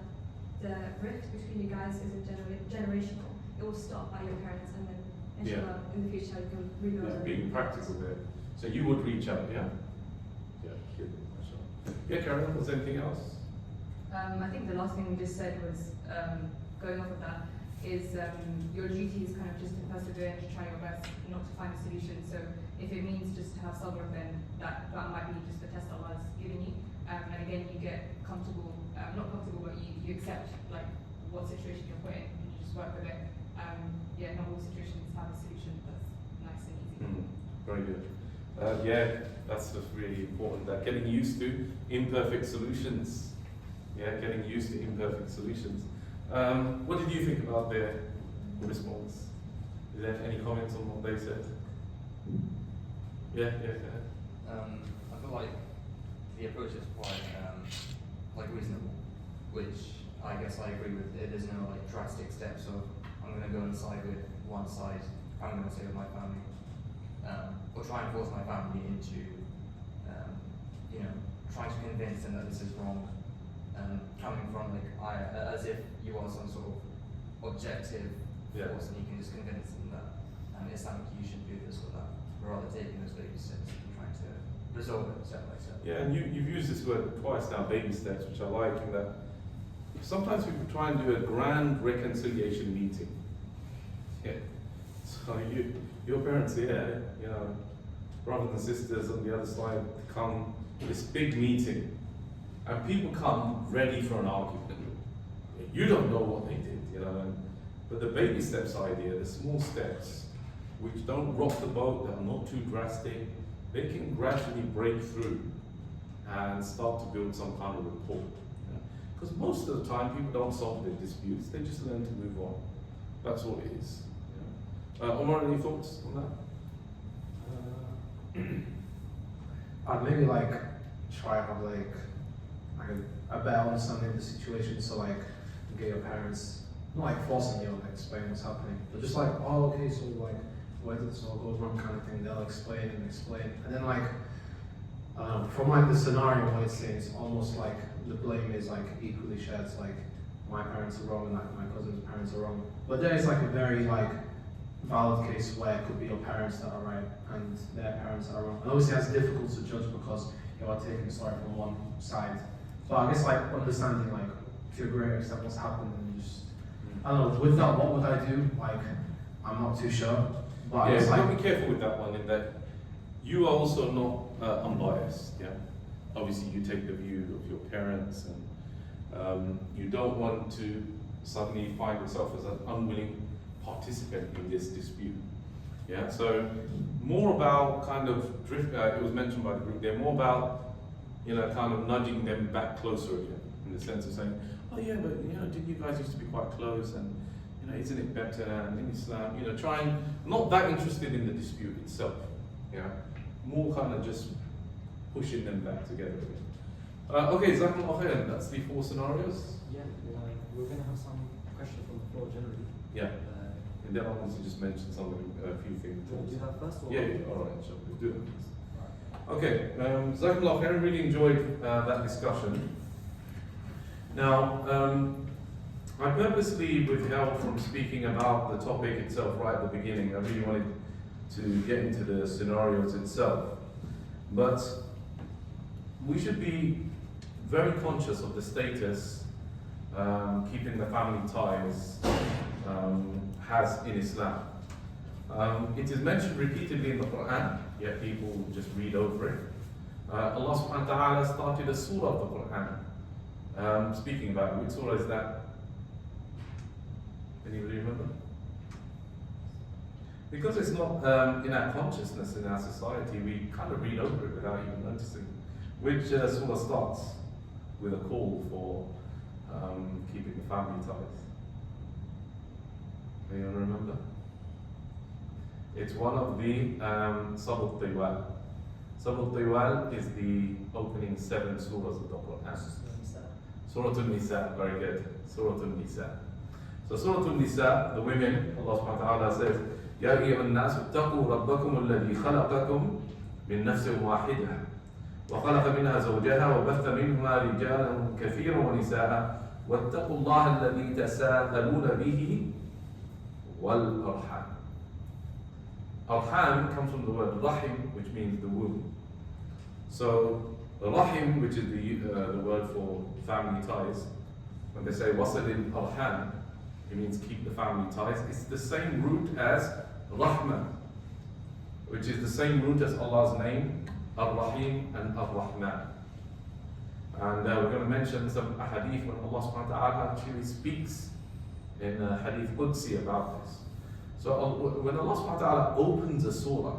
the rift between you guys isn't generational. It will stop by your parents, and then inshallah in the future you can rebuild. Yeah, being practical there. So you would reach out, yeah? Yeah, good. Yeah, Karen, was there anything else? I think the last thing we just said was, going off of that, is your duty is kind of just to persevere and to try your best not to find a solution. So if it means just to have sabr, then that might be just the test Allah's giving you. And again, you get comfortable, not comfortable, but you accept what situation you're put in and you just work with it. Not all situations have a solution that's nice and easy. Very good. That's just really important, that getting used to imperfect solutions. Yeah, getting used to imperfect solutions. What did you think about their response? Is there any comments on what they said? Yeah, go ahead. I feel like the approach is quite reasonable, which I guess I agree with. There's no drastic steps of I'm going to go and side with one side, I'm going to say with my family, or try and force my family into, trying to convince them that this is wrong, coming from as if you are some sort of objective force and you can just convince them that Islamic you should do this or that, rather taking those baby steps and trying to resolve it step by step. Yeah, and you've used this word twice now, baby steps, which I like, in that sometimes people try and do a grand reconciliation meeting. Yeah. So your parents here, brothers and sisters on the other side come to this big meeting, and people come ready for an argument. You don't know what they did, but the baby steps idea, the small steps, which don't rock the boat, that are not too drastic, they can gradually break through and start to build some kind of rapport. Because most of the time, people don't solve their disputes, they just learn to move on. That's all it is. Omar, any thoughts on that? I'd maybe try to have a better understanding of the situation, so get your parents, not forcing you to explain what's happening, but just oh, okay, so where did this all go wrong kind of thing. They'll explain, and then from the scenario what it's saying, it's almost like the blame is equally shared. It's my parents are wrong and my cousin's parents are wrong, but there is a very valid case where it could be your parents that are right and their parents are wrong. And obviously that's difficult to judge because you are taking the story from one side. So I guess understanding to a greater extent what's happened, and just I don't know, with that what would I do? I'm not too sure. But Yeah, it's be careful with that one, in that you are also not unbiased. Yeah, obviously you take the view of your parents, and you don't want to suddenly find yourself as an unwilling participant in this dispute. Yeah, so more about kind of drift. It was mentioned by the group. They're more about kind of nudging them back closer again, in the sense of saying, oh yeah, but didn't you guys used to be quite close, and isn't it better in Islam? Trying, not that interested in the dispute itself. Yeah, more kind of just pushing them back together again. Okay, Jazakallah khair. That's the 4 scenarios. Yeah, we're going to have some questions from the floor generally. Yeah. And then I want to just mention a few things. Do you want to do that first? Or? Yeah, all right, sure. We'll do it first. Okay, Jazakallah khair. Really enjoyed that discussion. Now, I purposely withheld from speaking about the topic itself right at the beginning. I really wanted to get into the scenarios itself. But we should be very conscious of the status keeping the family ties has in Islam. It is mentioned repeatedly in the Quran, yet people just read over it. Allah subhanahu wa ta'ala started a surah of the Quran speaking about it. Which surah is that? Anybody remember? Because it's not in our consciousness, in our society, we kind of read over it without even noticing. Which surah starts with a call for keeping the family ties? Anyone remember? It's one of the Sabul Tiwal. Sabul Tiwal is the opening 7 surahs of the Quran. Surah An-Nisa, very good. Surah An-Nisa. So Surah An-Nisa, the women, Allah subhanahu wa ta'ala says, يَا أَيُّهَا النَّاسُ اتَّقُوا رَبَّكُمُ الَّذِي خَلَقَكُم مِّن نَّفْسٍ وَاحِدَةٍ وخلق منها زوجها وبث منهما رجالا كثيرا ونساء واتقوا الله الذي تساءلون به والأرحام. Arham comes from the word rahim, which means the womb. So rahim, which is the word for family ties, when they say wasalil arham, it means keep the family ties. It's the same root as rahmah, which is the same root as Allah's name, Ar-Rahim and Ar-Rahman. And we're going to mention some hadith when Allah subhanahu wa ta'ala actually speaks in hadith Qudsi about this. So when Allah subhanahu wa ta'ala opens a surah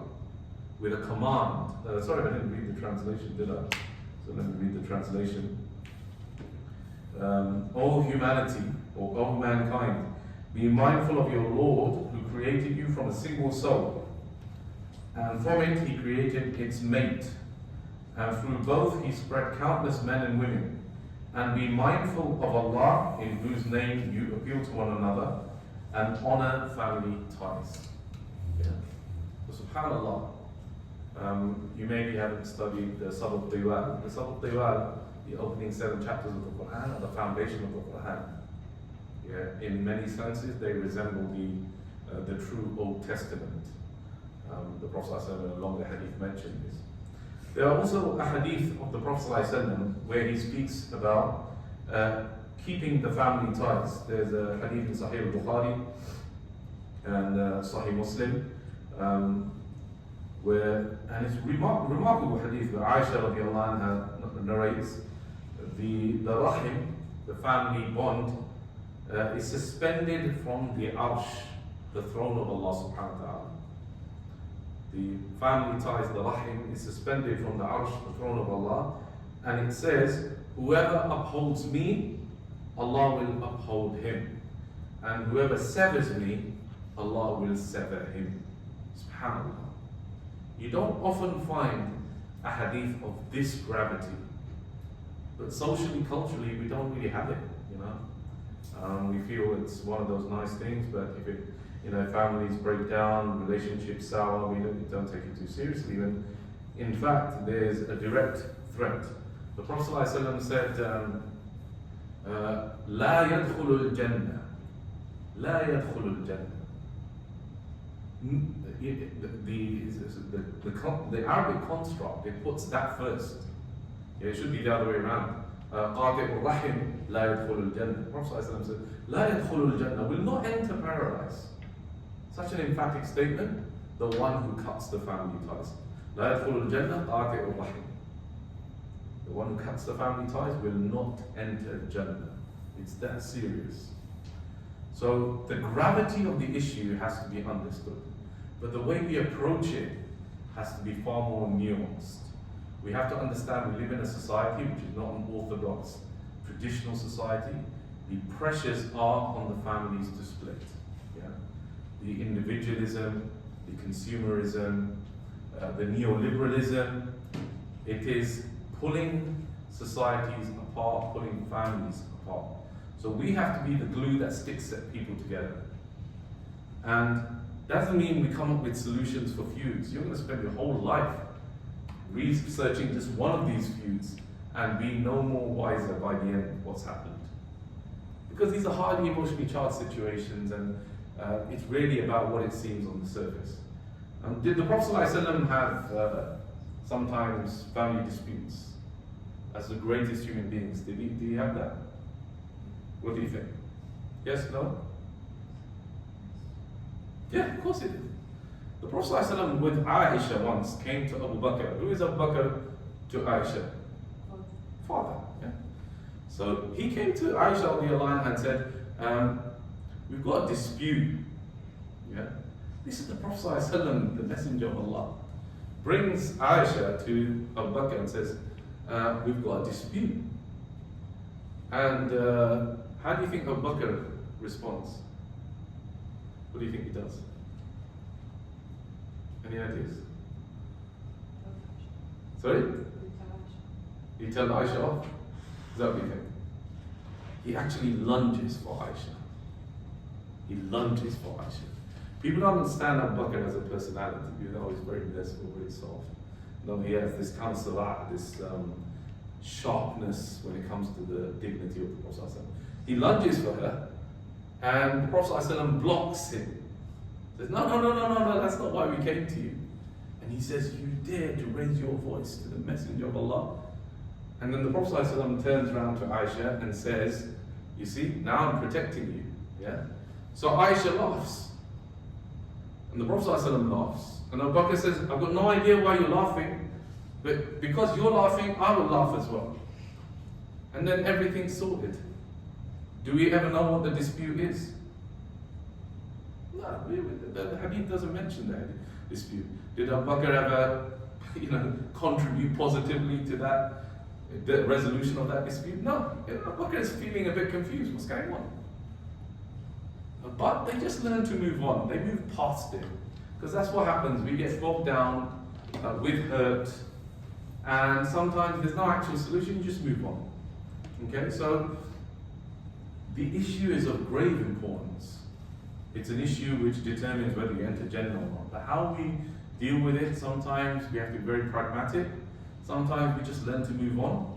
with a command, sorry I didn't read the translation, did I? So let me read the translation. O humanity, or O mankind, be mindful of your Lord who created you from a single soul. And from it he created its mate. And through both he spread countless men and women. And be mindful of Allah, in whose name you appeal to one another. and honor family ties. Yeah. So subhanAllah, you maybe haven't studied the Sabr Diwal. The Sabr Diwal, the opening 7 chapters of the Quran, are the foundation of the Quran. Yeah. In many senses, they resemble the true Old Testament. The Prophet ﷺ, along the hadith, mentioned this. There are also a hadith of the Prophet ﷺ where he speaks about keeping the family ties. There's a hadith in Sohail Bukhari and Sahih Muslim, and it's remarkable hadith where Aisha radiallahu anha narrates the rahim, the family bond, is suspended from the arsh, the throne of Allah subhanahu wa ta'ala. The family ties, the rahim, is suspended from the arsh, the throne of Allah, and it says, whoever upholds me, Allah will uphold him, and whoever severs me, Allah will sever him. SubhanAllah. You don't often find a hadith of this gravity, but socially, culturally, we don't really have it, you know. We feel it's one of those nice things, but if it, you know, families break down, relationships sour, we don't take it too seriously. And in fact, there's a direct threat. The Prophet ﷺ said, لا يدخل الجنة لا يدخل الجنة. The Arabic construct, it puts that first. Yeah, it should be the other way around. قاطع الرحم لا يدخل الجنة. The Prophet ﷺ said, لا يدخل الجنة, will not enter paradise. Such an emphatic statement, the one who cuts the family ties. لا يدخل الجنة قاطع الرحم. The one who cuts the family ties will not enter Jannah. It's that serious. So the gravity of the issue has to be understood. But the way we approach it has to be far more nuanced. We have to understand we live in a society which is not an orthodox, traditional society. The pressures are on the families to split. Yeah? The individualism, the consumerism, the neoliberalism, it is pulling societies apart, pulling families apart. So we have to be the glue that sticks people together. And doesn't mean we come up with solutions for feuds. You're going to spend your whole life researching just one of these feuds and be no more wiser by the end of what's happened. Because these are highly emotionally charged situations, and it's really about what it seems on the surface. Did the Prophet ﷺ have sometimes family disputes? As the greatest human beings, did he have that? What do you think? Yes, no? Yeah, of course he did. The Prophet ﷺ with Aisha once came to Abu Bakr. Who is Abu Bakr to Aisha? Father. Yeah. So he came to Aisha and said, we've got a dispute. Yeah. This is the Prophet ﷺ, the Messenger of Allah, brings Aisha to Abu Bakr and says, we've got a dispute. And how do you think Abu Bakr responds? What do you think he does? Any ideas? Sorry? You tell Aisha off? Is that what you think? He actually lunges for Aisha. He lunges for Aisha. People don't understand Abu Bakr as a personality. People know he's very merciful, very soft. No, he has this kind of salat, this sharpness when it comes to the dignity of the Prophet. He lunges for her, and the Prophet blocks him. Says, no, that's not why we came to you. And he says, you dare to raise your voice to the Messenger of Allah? And then the Prophet turns around to Aisha and says, you see, now I'm protecting you. Yeah. So Aisha laughs. And the Prophet laughs. And Abu Bakr says, I've got no idea why you're laughing, but because you're laughing, I will laugh as well. And then everything's sorted. Do we ever know what the dispute is? No, the hadith doesn't mention that dispute. Did Abu Bakr ever, contribute positively to that, the resolution of that dispute? No. Abu Bakr is feeling a bit confused. What's going on? But they just learn to move on. They move past it. Because that's what happens. We get bogged down with hurt, and sometimes there's no actual solution, you just move on. Okay, so the issue is of grave importance. It's an issue which determines whether you enter Jannah or not. But how we deal with it, sometimes we have to be very pragmatic. Sometimes we just learn to move on.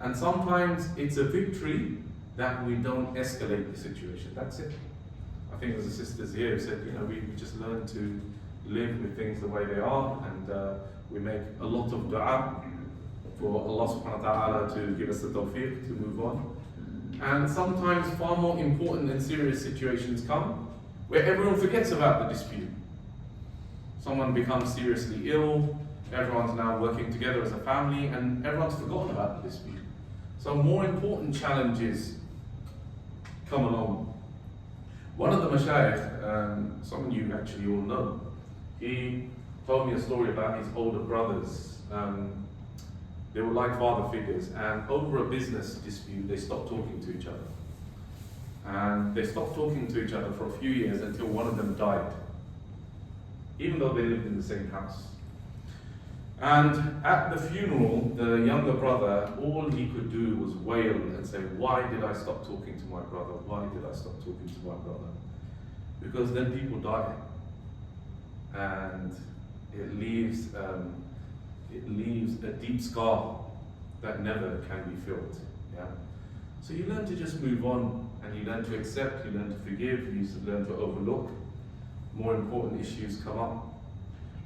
And sometimes it's a victory that we don't escalate the situation. That's it. I think there's a sisters here who said, we just learn to live with things the way they are, and we make a lot of dua for Allah subhanahu wa ta'ala to give us the tawfiq to move on. And sometimes far more important and serious situations come where everyone forgets about the dispute. Someone becomes seriously ill, everyone's now working together as a family, and everyone's forgotten about the dispute. So more important challenges come along. One of the mashayikh, some of you actually all know, he told me a story about his older brothers. They were like father figures, and over a business dispute, they stopped talking to each other. And they stopped talking to each other for a few years until one of them died, even though they lived in the same house. And at the funeral, the younger brother, all he could do was wail and say, why did I stop talking to my brother? Why did I stop talking to my brother? Because then people die. And it leaves a deep scar that never can be filled. Yeah? So you learn to just move on, and you learn to accept, you learn to forgive, you learn to overlook. More important issues come up.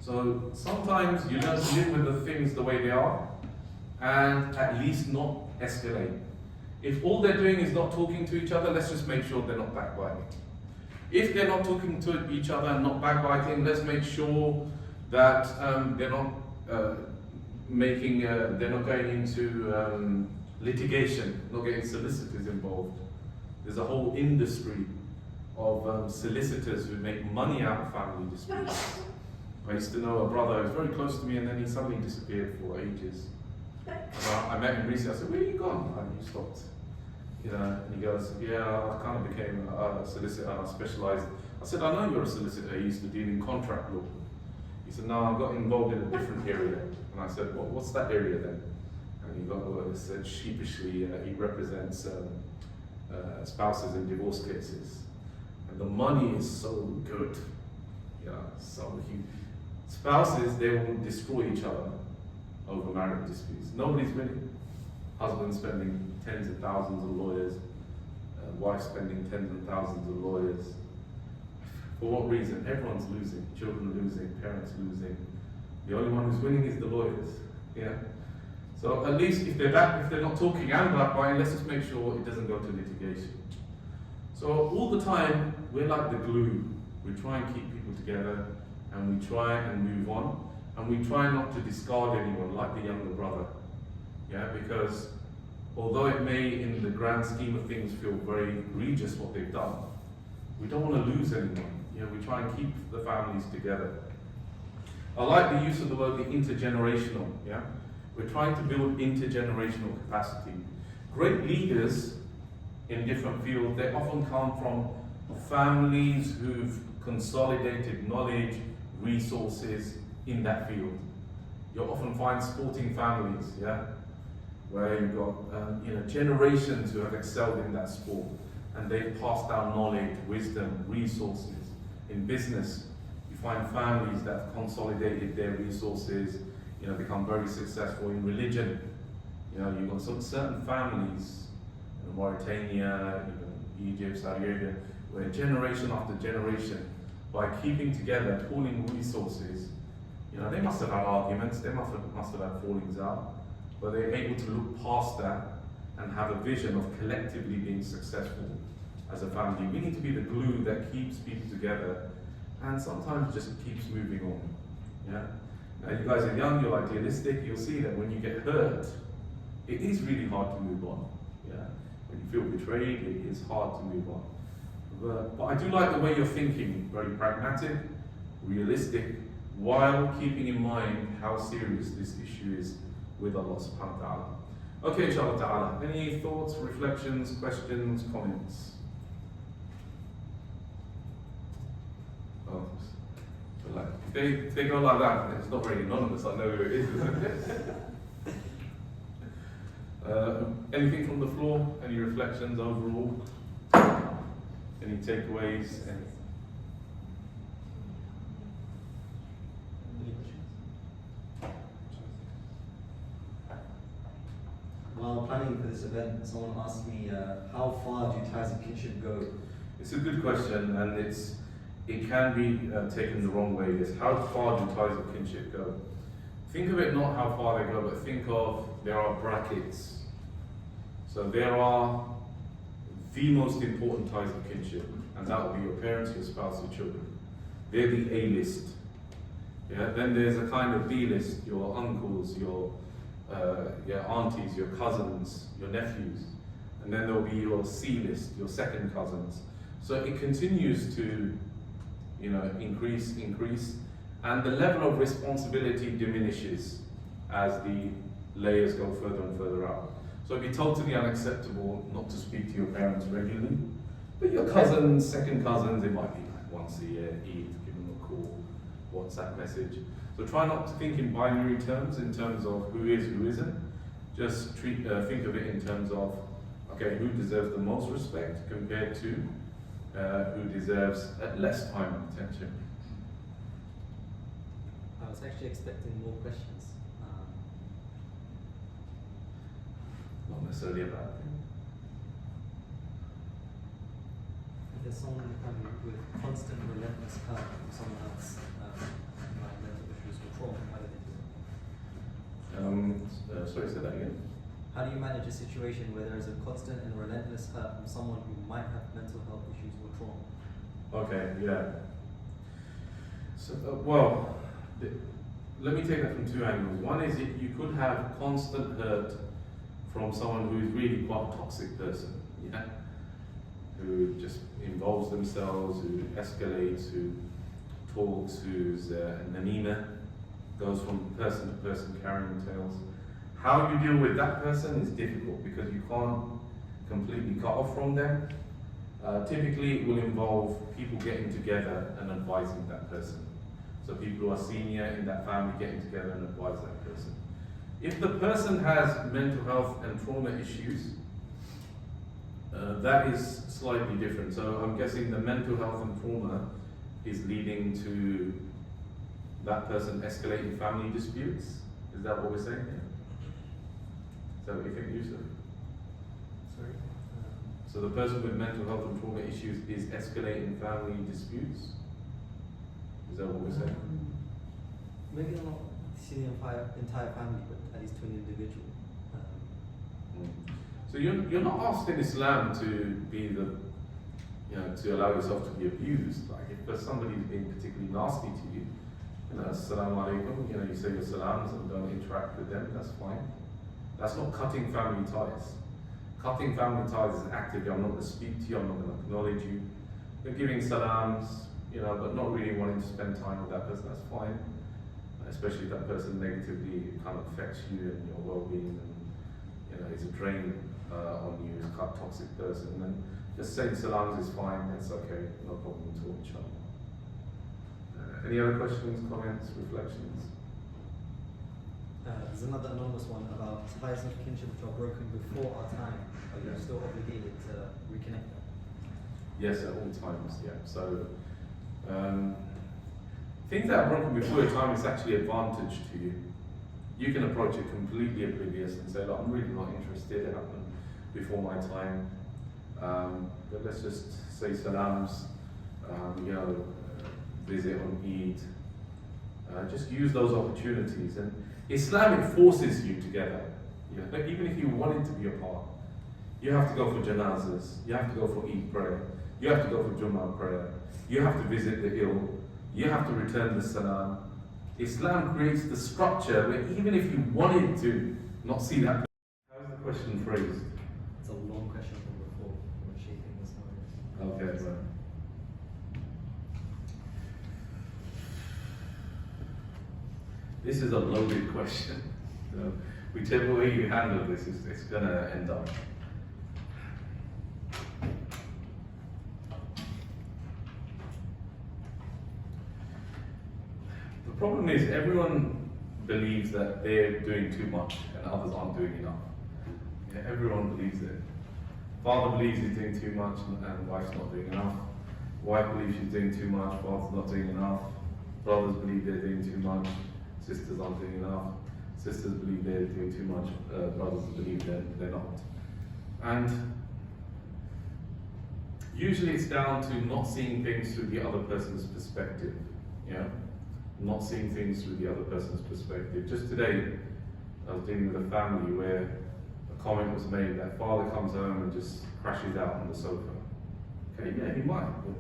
So sometimes you learn to live with the things the way they are, and at least not escalate. If all they're doing is not talking to each other, let's just make sure they're not backbiting. If they're not talking to each other and not backbiting, let's make sure that they're not they're not going into litigation, not getting solicitors involved. There's a whole industry of solicitors who make money out of family disputes. I used to know a brother who was very close to me, and then he suddenly disappeared for ages. And I met him recently. I said, "Where are you gone?" And he stopped. And he goes, "Yeah, I kind of became a solicitor and I specialised." I said, "I know you're a solicitor. You used to deal in contract law." He said, "No, I got involved in a different area." And I said, "Well, what's that area then?" And he said sheepishly, he represents spouses in divorce cases, and the money is so good. So spouses, they will destroy each other over marriage disputes. Nobody's winning. Husband spending tens of thousands of lawyers, wife spending tens of thousands of lawyers. For what reason? Everyone's losing. Children are losing, parents losing. The only one who's winning is the lawyers. Yeah. So at least if they're not talking and backbiting, let's just make sure it doesn't go to litigation. So all the time we're like the glue. We try and keep people together, and we try and move on, and we try not to discard anyone like the younger brother. Yeah, because although it may, in the grand scheme of things, feel very egregious what they've done, we don't want to lose anyone. We try and keep the families together. I like the use of the word the intergenerational. Yeah, we're trying to build intergenerational capacity. Great leaders in different fields, they often come from families who've consolidated knowledge, resources in that field. You'll often find sporting families, yeah, where you've got generations who have excelled in that sport, and they've passed down knowledge, wisdom, resources. In business, you find families that have consolidated their resources, become very successful. In religion, you've got some certain families, Mauritania, Egypt, Saudi Arabia, where generation after generation, by keeping together, pooling resources, they must have had arguments, they must have had fallings out, but they're able to look past that and have a vision of collectively being successful as a family. We need to be the glue that keeps people together and sometimes just keeps moving on. Yeah. Now you guys are young, you're idealistic, you'll see that when you get hurt, it is really hard to move on. Yeah. When you feel betrayed, it is hard to move on. But I do like the way you're thinking, very pragmatic, realistic, while keeping in mind how serious this issue is with Allah subhanahu wa ta'ala. Okay, inshallah ta'ala. Any thoughts, reflections, questions, comments? Oh, if they go like that, it's not very anonymous, I know who it is, isn't it? Anything from the floor? Any reflections overall? Any takeaways? planning for this event, someone asked me, how far do ties of kinship go? It's a good question, and it can be taken the wrong way. It's how far do ties of kinship go? Think of it not how far they go, but think of there are brackets. So there are the most important ties of kinship, and that will be your parents, your spouse, your children. They're the A list. Yeah. Then there's a kind of B list: your uncles, your aunties, your cousins, your nephews, and then there'll be your C list, your second cousins. So it continues to, increase, and the level of responsibility diminishes as the layers go further and further out. So it'd be totally unacceptable not to speak to your parents regularly, but your cousins, second cousins, it might be like once a year, Eid, give them a call, WhatsApp message. So try not to think in binary terms, in terms of who is, who isn't. Just think of it in terms of, okay, who deserves the most respect compared to who deserves less time and attention. I was actually expecting more questions. Not necessarily a bad thing. If there's someone in the family with constant relentless hurt from someone else, like mental issues or trauma, how do they do it? Sorry, say that again. How do you manage a situation where there is a constant and relentless hurt from someone who might have mental health issues or trauma? Okay, yeah. So, let me take that from two angles. One is you could have constant hurt from someone who is really quite a toxic person, yeah? Who just involves themselves, who escalates, who talks, who's an anema, goes from person to person carrying tales. How you deal with that person is difficult because you can't completely cut off from them. Typically, it will involve people getting together and advising that person. So people who are senior in that family getting together and advise that person. If the person has mental health and trauma issues, that is slightly different. So I'm guessing the mental health and trauma is leading to that person escalating family disputes. Is that what we're saying here? Is that what you think, Yusuf? Sorry? So the person with mental health and trauma issues is escalating family disputes? Is that what we're saying? Maybe not to the entire family, but at least to an individual. So you're not asked in Islam to be to allow yourself to be abused. Like if somebody's being particularly nasty to you, assalamu alaikum, you say your salams and don't interact with them, that's fine. That's not cutting family ties. Cutting family ties is actively, I'm not going to speak to you, I'm not going to acknowledge you. You're giving salams, but not really wanting to spend time with that person, that's fine. Especially if that person negatively kind of affects you and your well-being and is a drain on you, is a toxic person. And just saying salams is fine, it's okay, no problem at all, inshallah. Any other questions, comments, reflections? There's another anonymous one about ties of kinship which are broken before our time. Are you still obligated to reconnect them? Yes, at all times, yeah. So, things that are broken before your time is actually advantage to you. You can approach it completely oblivious and say, look, I'm really not interested, it happened before my time. But let's just say salams, visit on Eid. Just use those opportunities. And Islam, it forces you together. Even if you wanted to be apart, you have to go for janazas, you have to go for Eid prayer, you have to go for Jummah prayer, you have to visit the ill, you have to return the salam. Islam creates the structure where even if you wanted to not see that. How's the question phrased? It's a long question from before. I'm shaping this now. Okay, right. This is a loaded question. So whichever way you handle this, it's going to end up. The problem is everyone believes that they're doing too much and others aren't doing enough. Yeah, everyone believes it. Father believes he's doing too much and wife's not doing enough. Wife believes she's doing too much, father's not doing enough. Brothers believe they're doing too much, sisters aren't doing enough. Sisters believe they're doing too much, brothers believe they're not. And usually it's down to not seeing things through the other person's perspective, yeah? Not seeing things through the other person's perspective. Just today, I was dealing with a family where a comment was made that father comes home and just crashes out on the sofa. Okay, yeah, he might, but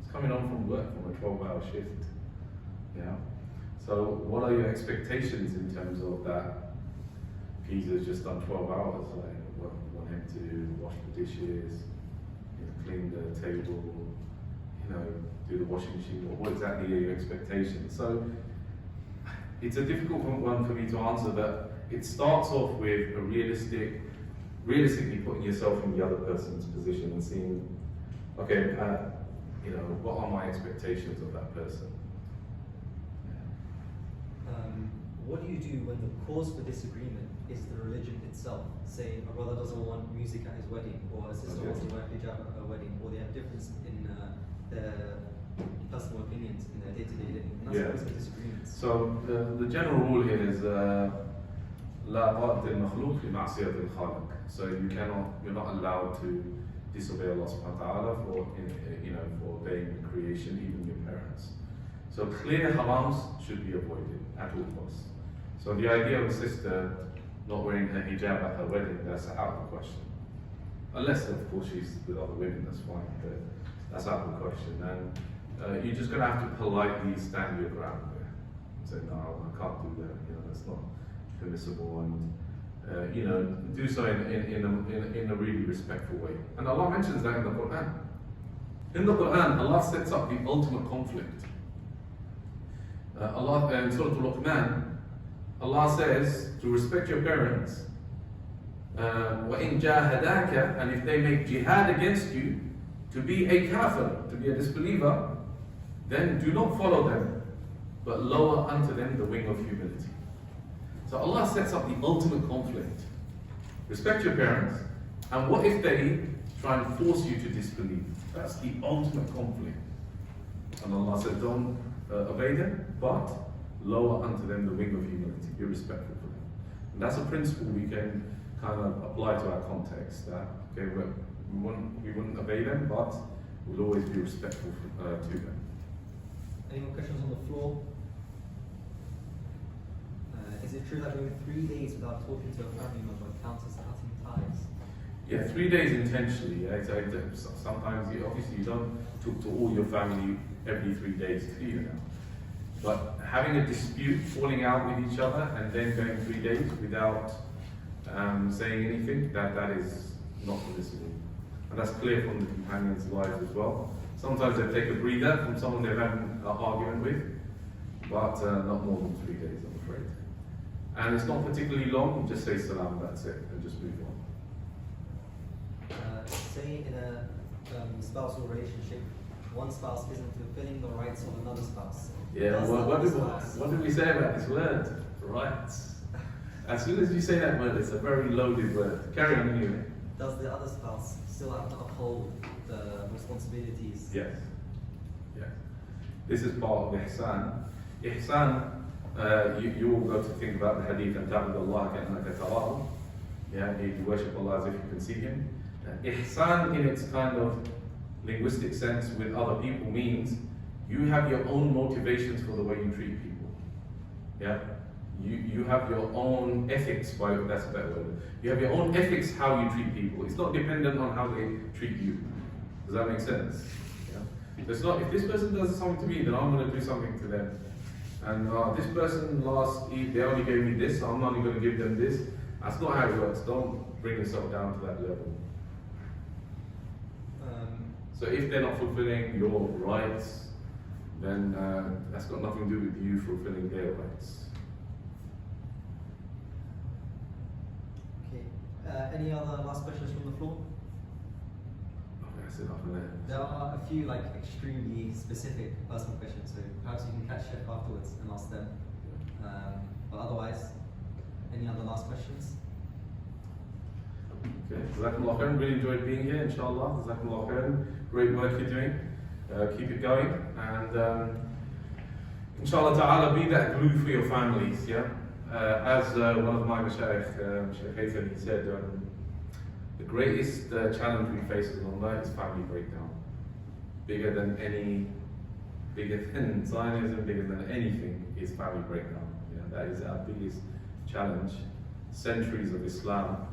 he's coming home from work from a 12-hour shift, yeah? So what are your expectations in terms of that? Geezer's just done 12 hours, like, want him to wash the dishes, clean the table, do the washing machine. What exactly are your expectations? So it's a difficult one for me to answer, but it starts off with a realistically putting yourself in the other person's position and seeing, okay, what are my expectations of that person? What do you do when the cause for disagreement is the religion itself? Say a brother doesn't want music at his wedding, or a sister wants to wear hijab at her wedding, or they have difference in their personal opinions in their day-to-day living, and that's causing disagreements. So the general rule here is لا طاعة المخلوق في معصية الخالق. So you're not allowed to disobey Allah subhanahu wa ta'ala for obeying the creation, even your parents. So clear harams should be avoided at all costs. So the idea of a sister not wearing her hijab at her wedding, that's out of the question. Unless, of course, she's with other women, that's fine, but that's out of the question. And you're just going to have to politely stand your ground there. Say, no, I can't do that, that's not permissible, and do so in a really respectful way. And Allah mentions that in the Quran. In the Quran, Allah sets up the ultimate conflict. Allah in Surah Al-Luqman, Allah says to respect your parents. وَإِن جَاهَدَاكَ, and if they make jihad against you to be a kafir, to be a disbeliever, then do not follow them, but lower unto them the wing of humility. So Allah sets up the ultimate conflict. Respect your parents, and what if they try and force you to disbelieve? That's the ultimate conflict. And Allah said, don't obey them, but lower unto them the wing of humility. Be respectful for them. And that's a principle we can kind of apply to our context. That okay, we wouldn't obey them, but we'll always be respectful to them. Any more questions on the floor? Is it true that going 3 days without talking to a family member counts as cutting ties? Yeah, 3 days intentionally. Yeah. Sometimes obviously you don't talk to all your family every 3 days, do you now? But having a dispute, falling out with each other, and then going 3 days without saying anything, that is not permissible. And that's clear from the companions' lives as well. Sometimes they take a breather from someone they've had an argument with, but not more than 3 days, I'm afraid. And it's not particularly long, just say salam, that's it, and just move on. Say in a spousal relationship, one spouse isn't fulfilling the rights of another spouse. Yeah, what did we say about this word? Rights. As soon as you say that word, it's a very loaded word. Carry on anyway. Does the other spouse still have to uphold the responsibilities? Yes. Yes. This is part of ihsan. Ihsan, you all got to think about the hadith and ta'bud Allah ka'annaka tarahu. Yeah, you worship Allah as if you can see Him. Ihsan in its kind of linguistic sense with other people means you have your own motivations for the way you treat people. Yeah? You have your own ethics, that's a better word. You have your own ethics how you treat people. It's not dependent on how they treat you. Does that make sense? Yeah? It's not, if this person does something to me, then I'm going to do something to them. And this person they only gave me this, so I'm only going to give them this. That's not how it works. Don't bring yourself down to that level. So if they're not fulfilling your rights, then that's got nothing to do with you fulfilling their rights. Okay. Any other last questions from the floor? Okay, that's enough of that. There are a few extremely specific personal questions, so perhaps you can catch Chef afterwards and ask them. But otherwise, any other last questions? Okay, Jazakumullah khairan. Really enjoyed being here, inshallah. Jazakumullah khairan. Great work you're doing. Keep it going. And inshallah ta'ala, be that glue for your families, yeah? As one of my Mashaykh, Sheikh Hanifa, he said, the greatest challenge we face as Ummah is family breakdown. Bigger than Zionism, bigger than anything is family breakdown. That is our biggest challenge. Centuries of Islam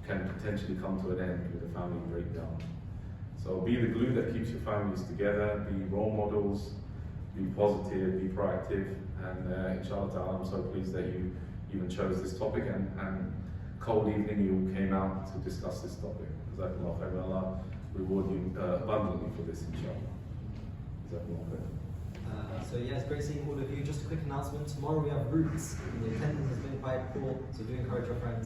can potentially come to an end with a family breakdown. So be the glue that keeps your families together, be role models, be positive, be proactive, and inshallah ta'ala, I'm so pleased that you even chose this topic and cold evening you came out to discuss this topic. Jazakallah khair. May Allah reward you abundantly for this, inshallah. Jazakallah khair. So yeah, it's great seeing all of you. Just a quick announcement, tomorrow we have Roots. The attendance has been quite poor, so do encourage your friends.